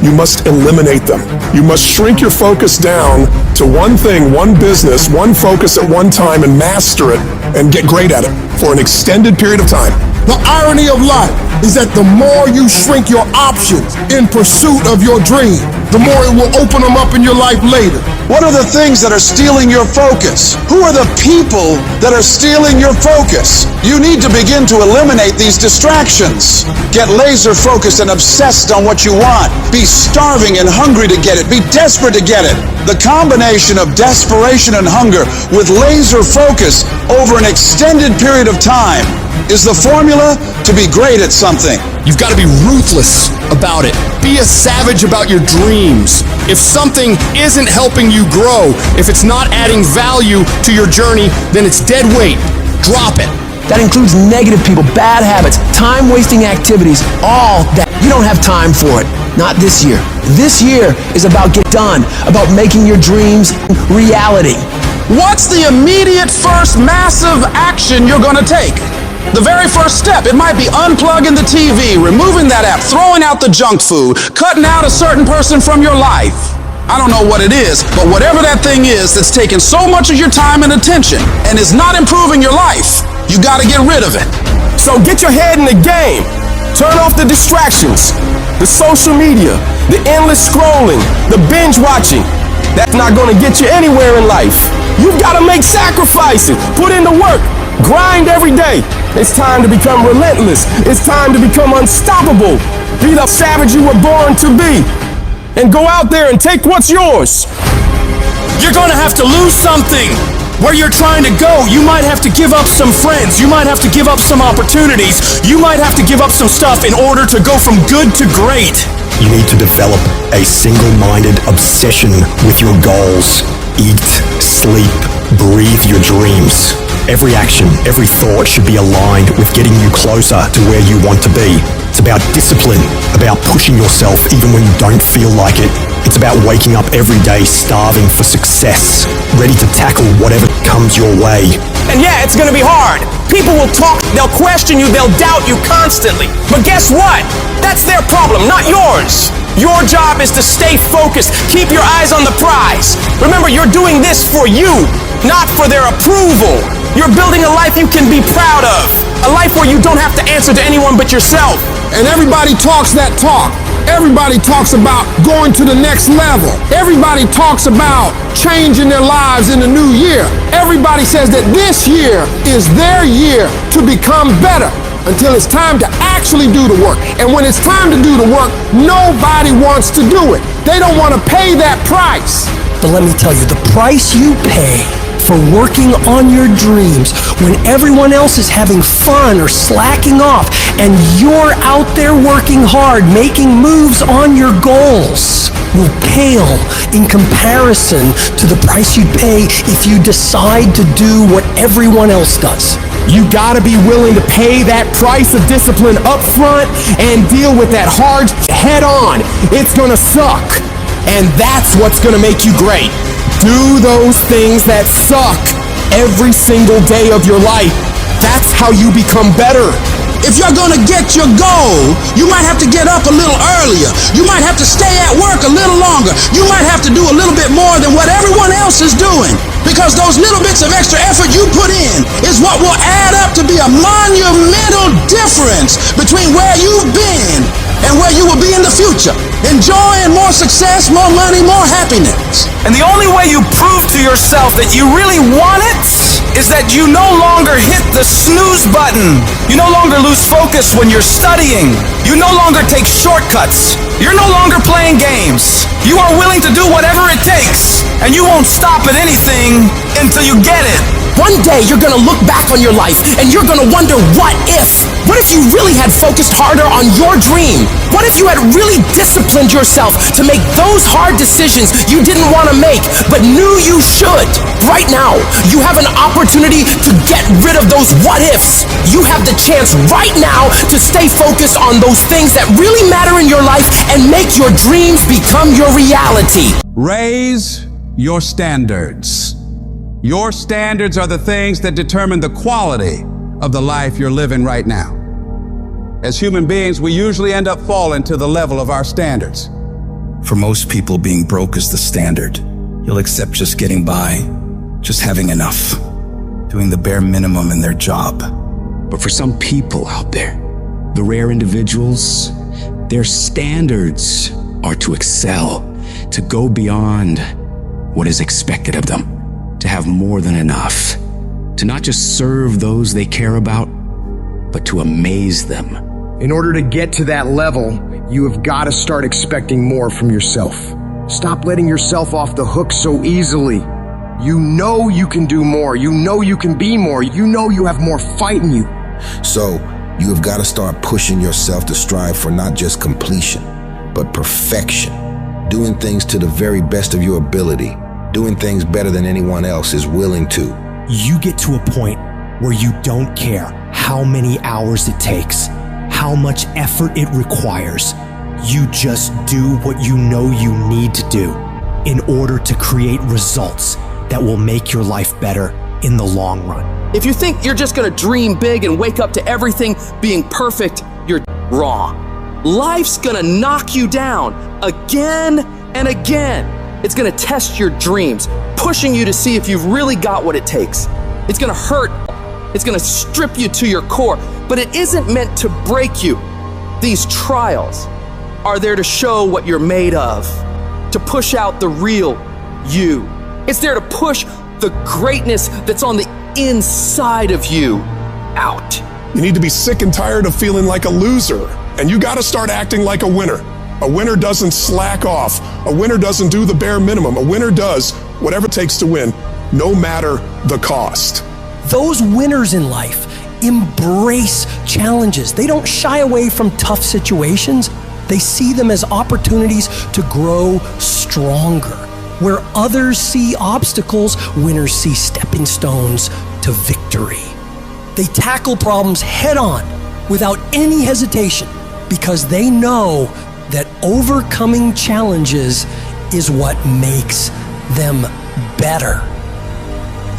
you must eliminate them. You must shrink your focus down to one thing, one business, one focus at one time, and master it and get great at it for an extended period of time. The irony of life is that the more you shrink your options in pursuit of your dream, the more it will open them up in your life later. What are the things that are stealing your focus? Who are the people that are stealing your focus? You need to begin to eliminate these distractions. Get laser focused and obsessed on what you want. Be starving and hungry to get it. Be desperate to get it. The combination of desperation and hunger with laser focus over an extended period of time is the formula to be great at something. You've got to be ruthless about it. Be a savage about your dreams. If something isn't helping you grow, if it's not adding value to your journey, then it's dead weight. Drop it. That includes negative people, bad habits, time-wasting activities, all that. You don't have time for it. Not this year. This year is about get done, about making your dreams reality. What's the immediate first massive action you're going to take? The very first step, it might be unplugging the TV, removing that app, throwing out the junk food, cutting out a certain person from your life. I don't know what it is, but whatever that thing is that's taking so much of your time and attention and is not improving your life, you gotta get rid of it. So get your head in the game. Turn off the distractions, the social media, the endless scrolling, the binge watching. That's not gonna get you anywhere in life. You've gotta make sacrifices, put in the work, grind every day. It's time to become relentless. It's time to become unstoppable. Be the savage you were born to be. And go out there and take what's yours. You're gonna have to lose something. Where you're trying to go, you might have to give up some friends. You might have to give up some opportunities. You might have to give up some stuff in order to go from good to great. You need to develop a single-minded obsession with your goals. Eat, sleep, breathe your dreams. Every action, every thought should be aligned with getting you closer to where you want to be. It's about discipline, about pushing yourself even when you don't feel like it. It's about waking up every day starving for success, ready to tackle whatever comes your way. And yeah, it's gonna be hard. People will talk, they'll question you, they'll doubt you constantly. But guess what? That's their problem, not yours. Your job is to stay focused, keep your eyes on the prize. Remember, you're doing this for you, not for their approval. You're building a life you can be proud of. A life where you don't have to answer to anyone but yourself. And everybody talks that talk. Everybody talks about going to the next level. Everybody talks about changing their lives in the new year. Everybody says that this year is their year to become better until it's time to actually do the work. And when it's time to do the work, nobody wants to do it. They don't want to pay that price. But let me tell you, the price you pay for working on your dreams when everyone else is having fun or slacking off and you're out there working hard, making moves on your goals, will pale in comparison to the price you'd pay if you decide to do what everyone else does. You gotta be willing to pay that price of discipline up front and deal with that hard head on. It's gonna suck. And that's what's gonna make you great. Do those things that suck every single day of your life. That's how you become better. If you're gonna get your goal, you might have to get up a little earlier. You might have to stay at work a little longer. You might have to do a little bit more than what everyone else is doing. Because those little bits of extra effort you put in is what will add up to be a monumental difference between where you've been and where you will be in the future. Enjoying more success, more money, more happiness. And the only way you prove to yourself that you really want it is that you no longer hit the snooze button. You no longer lose focus when you're studying. You no longer take shortcuts. You're no longer playing games. You are willing to do whatever it takes, and you won't stop at anything until you get it. One day you're gonna look back on your life and you're gonna wonder, what if? What if you really had focused harder on your dream? What if you had really disciplined yourself to make those hard decisions you didn't want to make but knew you should? Right now, you have an opportunity to get rid of those what ifs. You have the chance right now to stay focused on those things that really matter in your life and make your dreams become your reality. Raise your standards. Your standards are the things that determine the quality of the life you're living right now. As human beings, we usually end up falling to the level of our standards. For most people, being broke is the standard. You'll accept just getting by, just having enough, doing the bare minimum in their job. But for some people out there, the rare individuals, their standards are to excel, to go beyond what is expected of them, to have more than enough, to not just serve those they care about, but to amaze them. In order to get to that level, you have got to start expecting more from yourself. Stop letting yourself off the hook so easily. You know you can do more. You know you can be more. You know you have more fight in you. So, you have got to start pushing yourself to strive for not just completion, but perfection. Doing things to the very best of your ability. Doing things better than anyone else is willing to. You get to a point where you don't care how many hours it takes, how much effort it requires. You just do what you know you need to do in order to create results that will make your life better in the long run. If you think you're just gonna dream big and wake up to everything being perfect, you're wrong. Life's gonna knock you down again and again. It's gonna test your dreams, pushing you to see if you've really got what it takes. It's gonna hurt. It's gonna strip you to your core, but it isn't meant to break you. These trials are there to show what you're made of, to push out the real you. It's there to push the greatness that's on the inside of you out. You need to be sick and tired of feeling like a loser, and you gotta start acting like a winner. A winner doesn't slack off. A winner doesn't do the bare minimum. A winner does whatever it takes to win, no matter the cost. Those winners in life embrace challenges. They don't shy away from tough situations. They see them as opportunities to grow stronger. Where others see obstacles, winners see stepping stones to victory. They tackle problems head on without any hesitation because they know that overcoming challenges is what makes them better.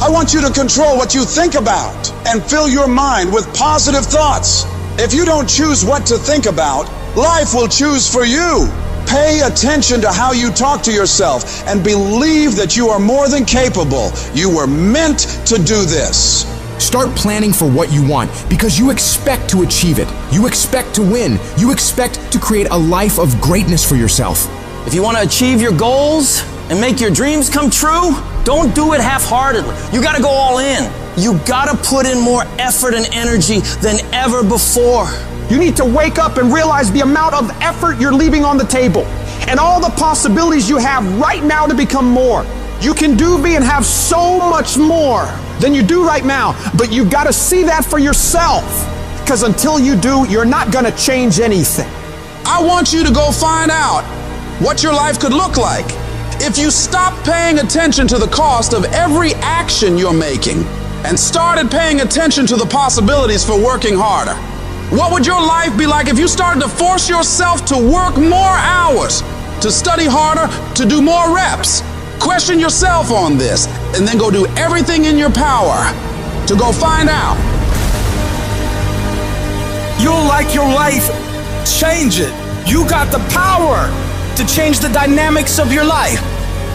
I want you to control what you think about and fill your mind with positive thoughts. If you don't choose what to think about, life will choose for you. Pay attention to how you talk to yourself and believe that you are more than capable. You were meant to do this. Start planning for what you want because you expect to achieve it. You expect to win. You expect to create a life of greatness for yourself. If you want to achieve your goals and make your dreams come true, don't do it half-heartedly. You got to go all in. You got to put in more effort and energy than ever before. You need to wake up and realize the amount of effort you're leaving on the table and all the possibilities you have right now to become more. You can do, be, and have so much more than you do right now, but you got to see that for yourself, because until you do, you're not going to change anything. I want you to go find out what your life could look like if you stop paying attention to the cost of every action you're making and started paying attention to the possibilities for working harder. What would your life be like if you started to force yourself to work more hours, to study harder, to do more reps? Question yourself on this, and then go do everything in your power to go find out. You'll like your life, change it. You got the power to change the dynamics of your life.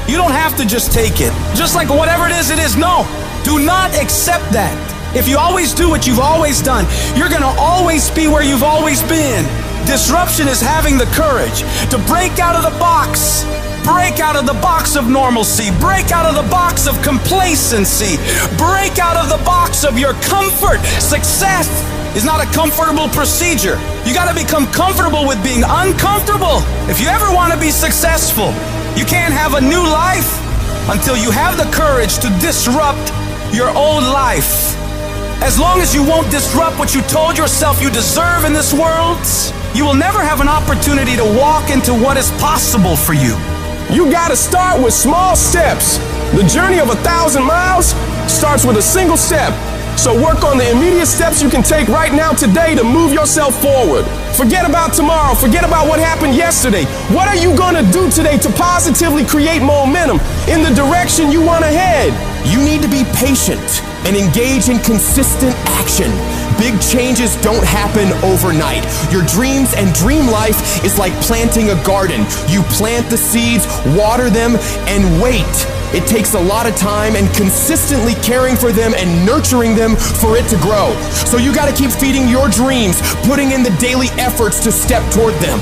You don't have to just take it. Just like whatever it is, no. Do not accept that. If you always do what you've always done, you're gonna always be where you've always been. Disruption is having the courage to break out of the box. Break out of the box of normalcy. Break out of the box of complacency. Break out of the box of your comfort. Success is not a comfortable procedure. You gotta become comfortable with being uncomfortable. If you ever wanna be successful, you can't have a new life until you have the courage to disrupt your old life. As long as you won't disrupt what you told yourself you deserve in this world, you will never have an opportunity to walk into what is possible for you. You gotta start with small steps. The journey of 1,000 miles starts with a single step. So work on the immediate steps you can take right now today to move yourself forward. Forget about tomorrow. Forget about what happened yesterday. What are you gonna do today to positively create momentum in the direction you want to head? You need to be patient and engage in consistent action. Big changes don't happen overnight. Your dreams and dream life is like planting a garden. You plant the seeds, water them, and wait. It takes a lot of time and consistently caring for them and nurturing them for it to grow. So you gotta keep feeding your dreams, putting in the daily efforts to step toward them.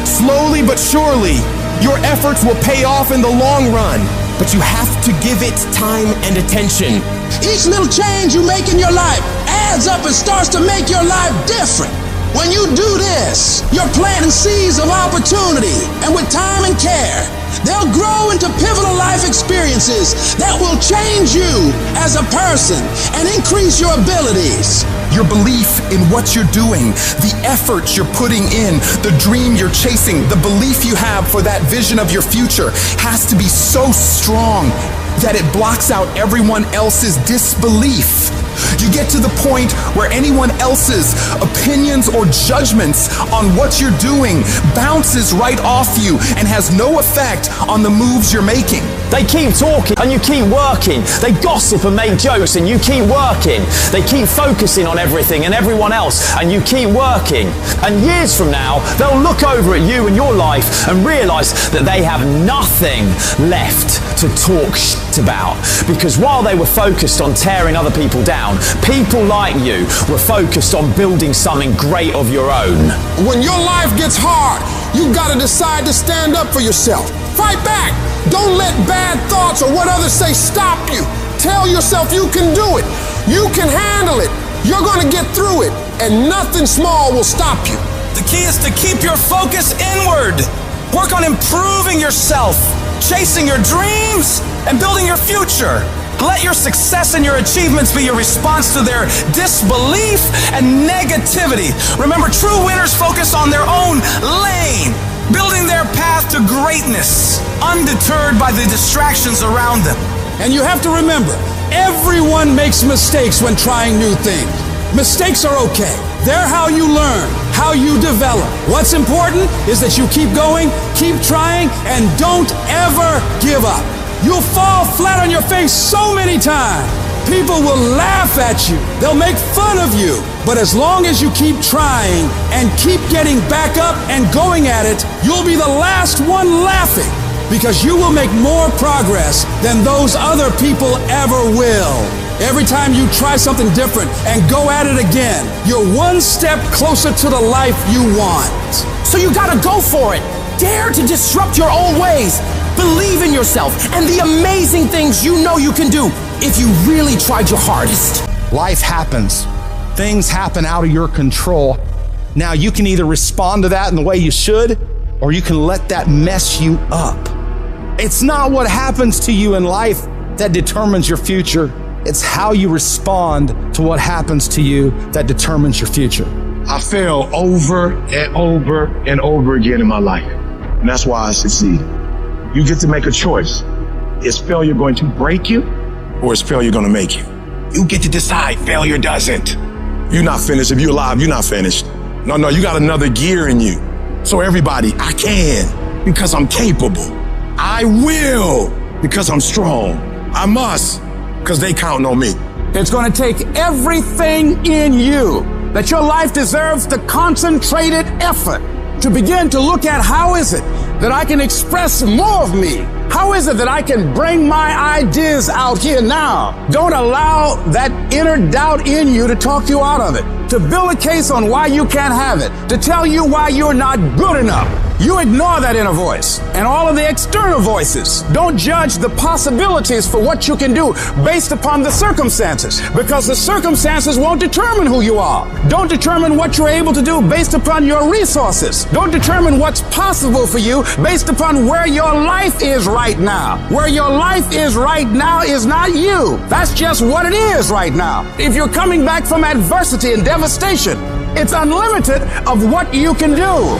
Slowly but surely, your efforts will pay off in the long run, but you have to give it time and attention. Each little change you make in your life adds up and starts to make your life different. When you do this, you're planting seeds of opportunity, and with time and care, they'll grow into pivotal life experiences that will change you as a person and increase your abilities. Your belief in what you're doing, the effort you're putting in, the dream you're chasing, the belief you have for that vision of your future has to be so strong that it blocks out everyone else's disbelief. You get to the point where anyone else's opinions or judgments on what you're doing bounces right off you and has no effect on the moves you're making. They keep talking and you keep working. They gossip and make jokes and you keep working. They keep focusing on everything and everyone else and you keep working. And years from now, they'll look over at you and your life and realize that they have nothing left to talk shit about. Because while they were focused on tearing other people down, people like you were focused on building something great of your own. When your life gets hard, you gotta decide to stand up for yourself. Fight back. Don't let bad thoughts or what others say stop you. Tell yourself you can do it. You can handle it. You're gonna get through it, and nothing small will stop you. The key is to keep your focus inward. Work on improving yourself, chasing your dreams, and building your future. Let your success and your achievements be your response to their disbelief and negativity. Remember, true winners focus on their own lane, building their path to greatness, undeterred by the distractions around them. And you have to remember, Everyone makes mistakes when trying new things. Mistakes are okay. They're how you learn, how you develop. What's important is that you keep going, keep trying, and don't ever give up. You'll fall flat on your face so many times. People will laugh at you. They'll make fun of you. But as long as you keep trying and keep getting back up and going at it, you'll be the last one laughing, because you will make more progress than those other people ever will. Every time you try something different and go at it again, you're one step closer to the life you want. So you gotta go for it. Dare to disrupt your old ways. Believe in yourself and the amazing things you know you can do if you really tried your hardest. Life happens. Things happen out of your control. Now you can either respond to that in the way you should, or you can let that mess you up. It's not what happens to you in life that determines your future. It's how you respond to what happens to you that determines your future. I fail over and over and over again in my life. And that's why I succeed. You get to make a choice. Is failure going to break you, or is failure going to make you? You get to decide. Failure doesn't. You're not finished. If you're alive, you're not finished. No, you got another gear in you. So everybody, I can because I'm capable. I will because I'm strong. I must because they count on me. It's going to take everything in you that your life deserves the concentrated effort to begin to look at how is it that I can express more of me? How is it that I can bring my ideas out here now? Don't allow that inner doubt in you to talk you out of it, to build a case on why you can't have it, to tell you why you're not good enough. You ignore that inner voice and all of the external voices. Don't judge the possibilities for what you can do based upon the circumstances, because the circumstances won't determine who you are. Don't determine what you're able to do based upon your resources. Don't determine what's possible for you based upon where your life is right now. Where your life is right now is not you. That's just what it is right now. If you're coming back from adversity and devastation, it's unlimited of what you can do.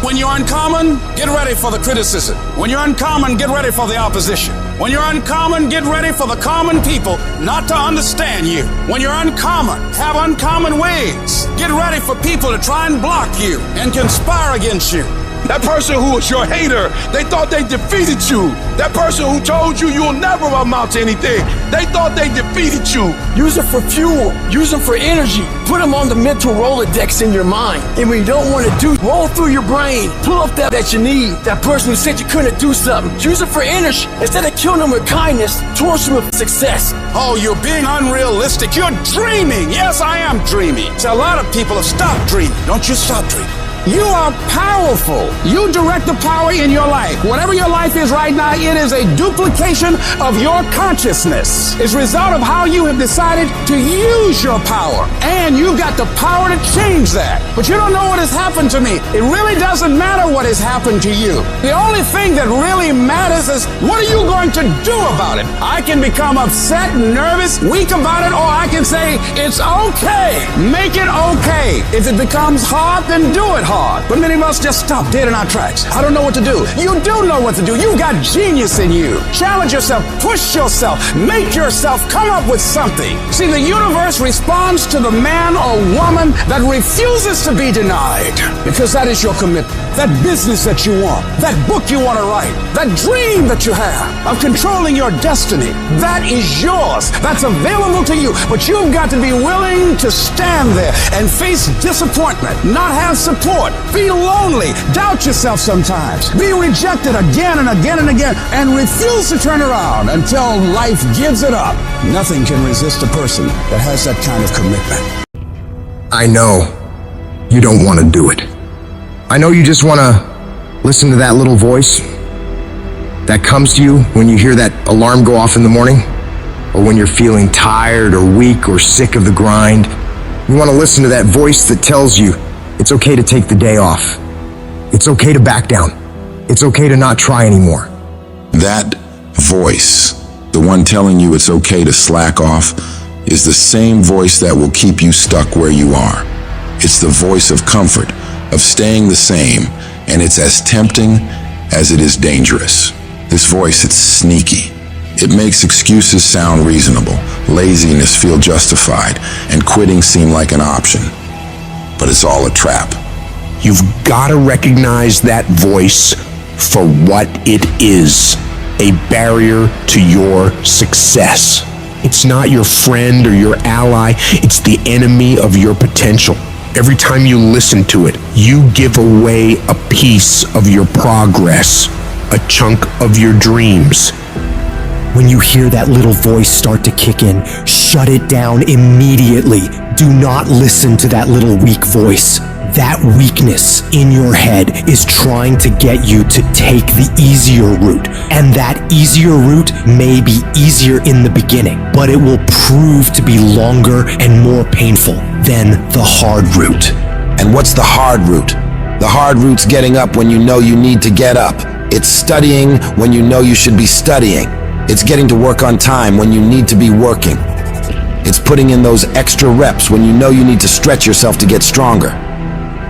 When you're uncommon, get ready for the criticism. When you're uncommon, get ready for the opposition. When you're uncommon, get ready for the common people not to understand you. When you're uncommon, have uncommon ways. Get ready for people to try and block you and conspire against you. That person who was your hater, they thought they defeated you. That person who told you you'll never amount to anything, they thought they defeated you. Use it for fuel. Use them for energy. Put them on the mental Rolodex in your mind. And when you don't want to do, roll through your brain. Pull up that you need. That person who said you couldn't do something. Use it for energy. Instead of killing them with kindness, torch them with success. Oh, you're being unrealistic. You're dreaming. Yes, I am dreaming. So a lot of people have stopped dreaming. Don't you stop dreaming. You are powerful. You direct the power in your life. Whatever your life is right now, it is a duplication of your consciousness. It's a result of how you have decided to use your power. And you've got the power to change that. But you don't know what has happened to me. It really doesn't matter what has happened to you. The only thing that really matters is what are you going to do about it? I can become upset, nervous, weak about it, or I can say, it's okay. Make it okay. If it becomes hard, then do it hard. But many of us just stop dead in our tracks. I don't know what to do. You do know what to do. You've got genius in you. Challenge yourself, push yourself, make yourself come up with something. See, the universe responds to the man or woman that refuses to be denied, because that is your commitment. That business that you want, that book you want to write, that dream that you have of controlling your destiny, that is yours. That's available to you. But you've got to be willing to stand there and face disappointment, not have support, feel lonely, doubt yourself sometimes, be rejected again and again and again, and refuse to turn around until life gives it up. Nothing can resist a person that has that kind of commitment. I know you don't want to do it. I know you just want to listen to that little voice that comes to you when you hear that alarm go off in the morning, or when you're feeling tired or weak or sick of the grind. You want to listen to that voice that tells you it's okay to take the day off. It's okay to back down. It's okay to not try anymore. That voice, the one telling you it's okay to slack off, is the same voice that will keep you stuck where you are. It's the voice of comfort, of staying the same, and it's as tempting as it is dangerous. This voice, it's sneaky. It makes excuses sound reasonable, laziness feel justified, and quitting seem like an option. But it's all a trap. You've got to recognize that voice for what it is, a barrier to your success. It's not your friend or your ally, it's the enemy of your potential. Every time you listen to it, you give away a piece of your progress, a chunk of your dreams. When you hear that little voice start to kick in, shut it down immediately. Do not listen to that little weak voice. That weakness in your head is trying to get you to take the easier route. And that easier route may be easier in the beginning, but it will prove to be longer and more painful than the hard route. And what's the hard route? The hard route's getting up when you know you need to get up. It's studying when you know you should be studying. It's getting to work on time when you need to be working. It's putting in those extra reps when you know you need to stretch yourself to get stronger.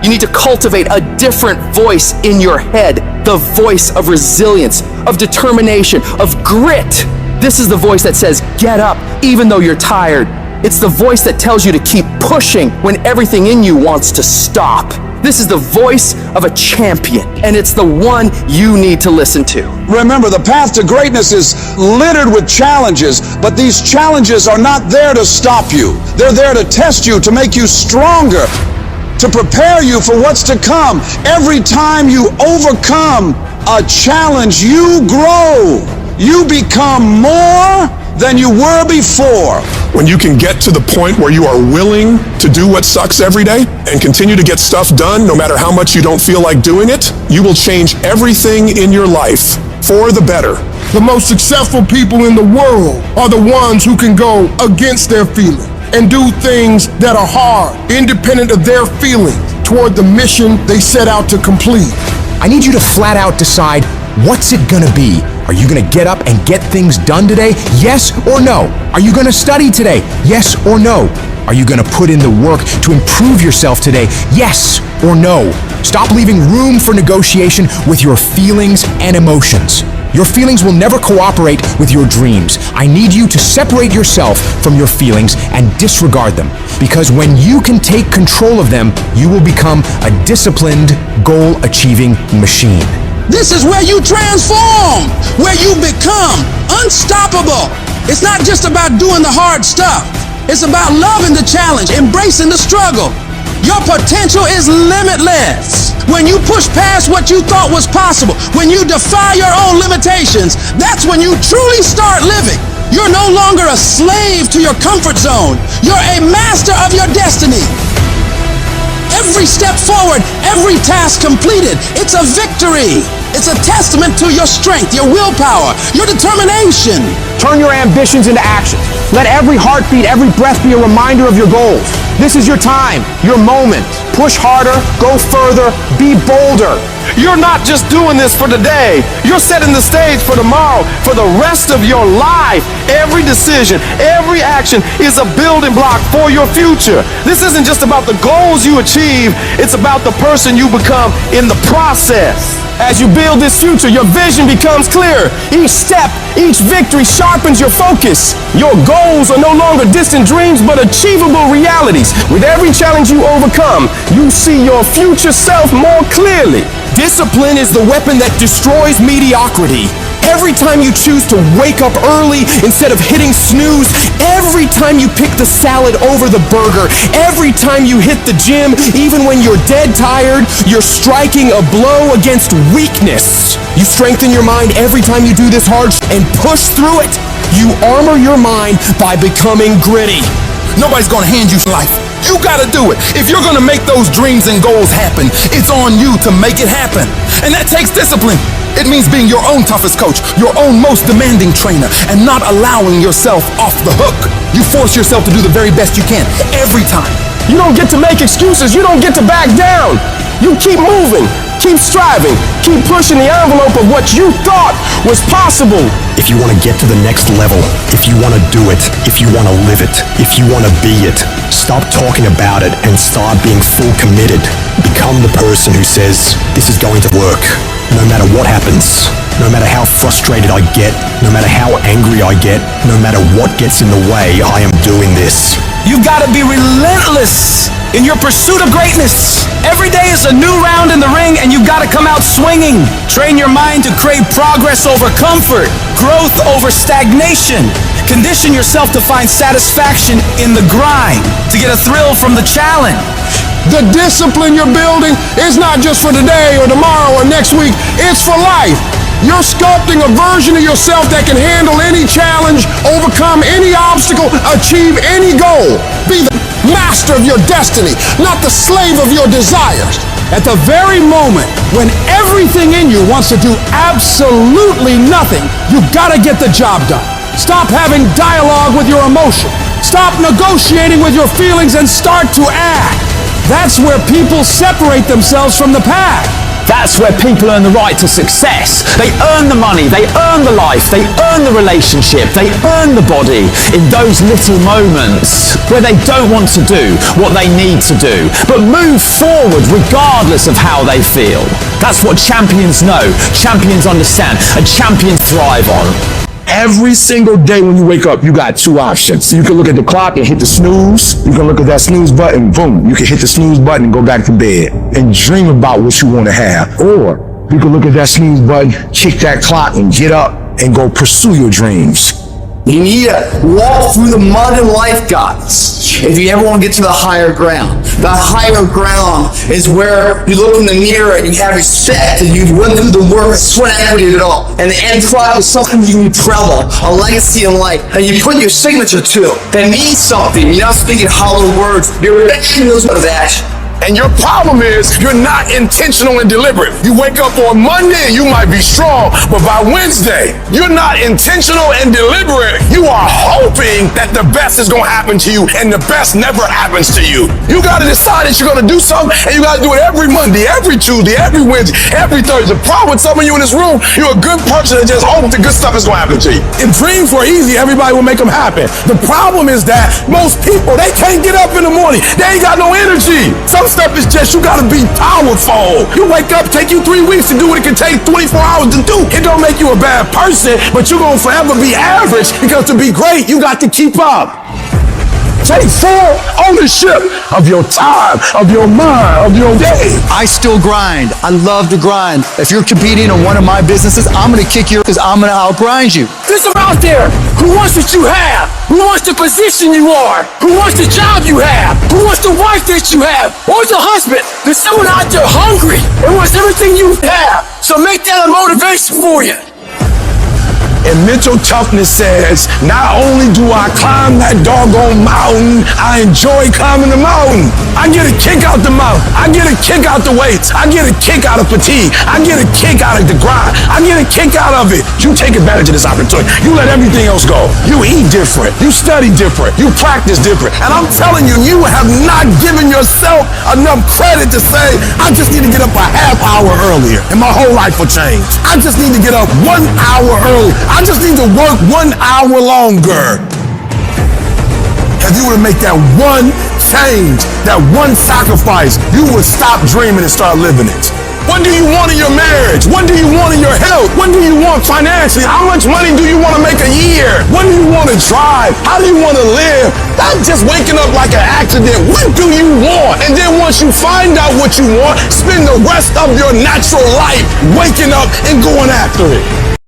You need to cultivate a different voice in your head, the voice of resilience, of determination, of grit. This is the voice that says, get up, even though you're tired. It's the voice that tells you to keep pushing when everything in you wants to stop. This is the voice of a champion, and it's the one you need to listen to. Remember, the path to greatness is littered with challenges, but these challenges are not there to stop you. They're there to test you, to make you stronger, to prepare you for what's to come. Every time you overcome a challenge, you grow. You become more than you were before. When you can get to the point where you are willing to do what sucks every day and continue to get stuff done no matter how much you don't feel like doing it, you will change everything in your life for the better. The most successful people in the world are the ones who can go against their feelings and do things that are hard, independent of their feelings, toward the mission they set out to complete. I need you to flat out decide, what's it gonna be? Are you gonna get up and get things done today? Yes or no? Are you gonna study today? Yes or no? Are you gonna put in the work to improve yourself today? Yes or no? Stop leaving room for negotiation with your feelings and emotions. Your feelings will never cooperate with your dreams. I need you to separate yourself from your feelings and disregard them. Because when you can take control of them, you will become a disciplined, goal-achieving machine. This is where you transform, where you become unstoppable. It's not just about doing the hard stuff. It's about loving the challenge, embracing the struggle. Your potential is limitless. When you push past what you thought was possible, when you defy your own limitations, that's when you truly start living. You're no longer a slave to your comfort zone. You're a master of your destiny. Every step forward, every task completed, it's a victory. It's a testament to your strength, your willpower, your determination. Turn your ambitions into action. Let every heartbeat, every breath be a reminder of your goals. This is your time, your moment. Push harder, go further, be bolder. You're not just doing this for today. You're setting the stage for tomorrow, for the rest of your life. Every decision, every action is a building block for your future. This isn't just about the goals you achieve, it's about the person you become in the process. As you build this future, your vision becomes clear. Each step, each victory sharpens your focus. Your goals are no longer distant dreams, but achievable realities. With every challenge you overcome, you see your future self more clearly. Discipline is the weapon that destroys mediocrity. Every time you choose to wake up early instead of hitting snooze, every time you pick the salad over the burger, every time you hit the gym, even when you're dead tired, you're striking a blow against weakness. You strengthen your mind every time you do this hard and push through it. You armor your mind by becoming gritty. Nobody's gonna hand you life. You gotta do it. If you're gonna make those dreams and goals happen, it's on you to make it happen. And that takes discipline. It means being your own toughest coach, your own most demanding trainer, and not allowing yourself off the hook. You force yourself to do the very best you can, every time. You don't get to make excuses. You don't get to back down. You keep moving, keep striving, keep pushing the envelope of what you thought was possible. If you want to get to the next level, if you want to do it, if you want to live it, if you want to be it, stop talking about it and start being full committed. Become the person who says, this is going to work, no matter what happens, no matter how frustrated I get, no matter how angry I get, no matter what gets in the way, I am doing this. You've got to be relentless in your pursuit of greatness. Every day is a new round in the ring, and you've got to come out swinging. Train your mind to crave progress over comfort, growth over stagnation. Condition yourself to find satisfaction in the grind, to get a thrill from the challenge. The discipline you're building is not just for today or tomorrow or next week, it's for life. You're sculpting a version of yourself that can handle any challenge, overcome any obstacle, achieve any goal. Be the master of your destiny, not the slave of your desires. At the very moment when everything in you wants to do absolutely nothing, you've got to get the job done. Stop having dialogue with your emotion. Stop negotiating with your feelings and start to act. That's where people separate themselves from the pack. That's where people earn the right to success. They earn the money, they earn the life, they earn the relationship, they earn the body in those little moments where they don't want to do what they need to do, but move forward regardless of how they feel. That's what champions know, champions understand, and champions thrive on. Every single day when you wake up, you got two options. You can look at the clock and hit the snooze. You can look at that snooze button, boom. You can hit the snooze button and go back to bed and dream about what you want to have. Or you can look at that snooze button, kick that clock and get up and go pursue your dreams. You need to walk through the mud in life, guys, if you ever want to get to the higher ground. The higher ground is where you look in the mirror and you have respect and you went through the work, sweat equity at all. And the end product is something you can be proud of, a legacy in life, and you put your signature to it. That means something. You're not speaking hollow words. You're making those words action. And your problem is you're not intentional and deliberate. You wake up on Monday and you might be strong, but by Wednesday, you're not intentional and deliberate. You are hoping that the best is going to happen to you, and the best never happens to you. You got to decide that you're going to do something, and you got to do it every Monday, every Tuesday, every Wednesday, every Thursday. The problem with some of you in this room, you're a good person that just hopes the good stuff is going to happen to you. If dreams were easy, everybody would make them happen. The problem is that most people, they can't get up in the morning. They ain't got no energy. Some stuff is just, you gotta be powerful. You wake up, take you 3 weeks to do what it can take 24 hours to do. It don't make you a bad person, but you're gonna forever be average, because to be great, you got to keep up. Take full ownership of your time, of your mind, of your day. I still grind. I love to grind. If you're competing in one of my businesses, I'm going to kick you because I'm going to outgrind you. There's some out there who wants what you have, who wants the position you are, who wants the job you have, who wants the wife that you have, or the husband. There's someone out there hungry and wants everything you have. So make that a motivation for you. And mental toughness says, not only do I climb that doggone mountain, I enjoy climbing the mountain. I get a kick out the mountain. I get a kick out the weights. I get a kick out of fatigue. I get a kick out of the grind. I get a kick out of it. You take advantage of this opportunity. You let everything else go. You eat different. You study different. You practice different. And I'm telling you, you have not given yourself enough credit to say, I just need to get up a half hour earlier and my whole life will change. I just need to get up 1 hour early. I just need to work 1 hour longer. If you were to make that one change, that one sacrifice, you would stop dreaming and start living it. What do you want in your marriage? What do you want in your health? What do you want financially? How much money do you want to make a year? What do you want to drive? How do you want to live? Not just waking up like an accident. What do you want? And then once you find out what you want, spend the rest of your natural life waking up and going after it.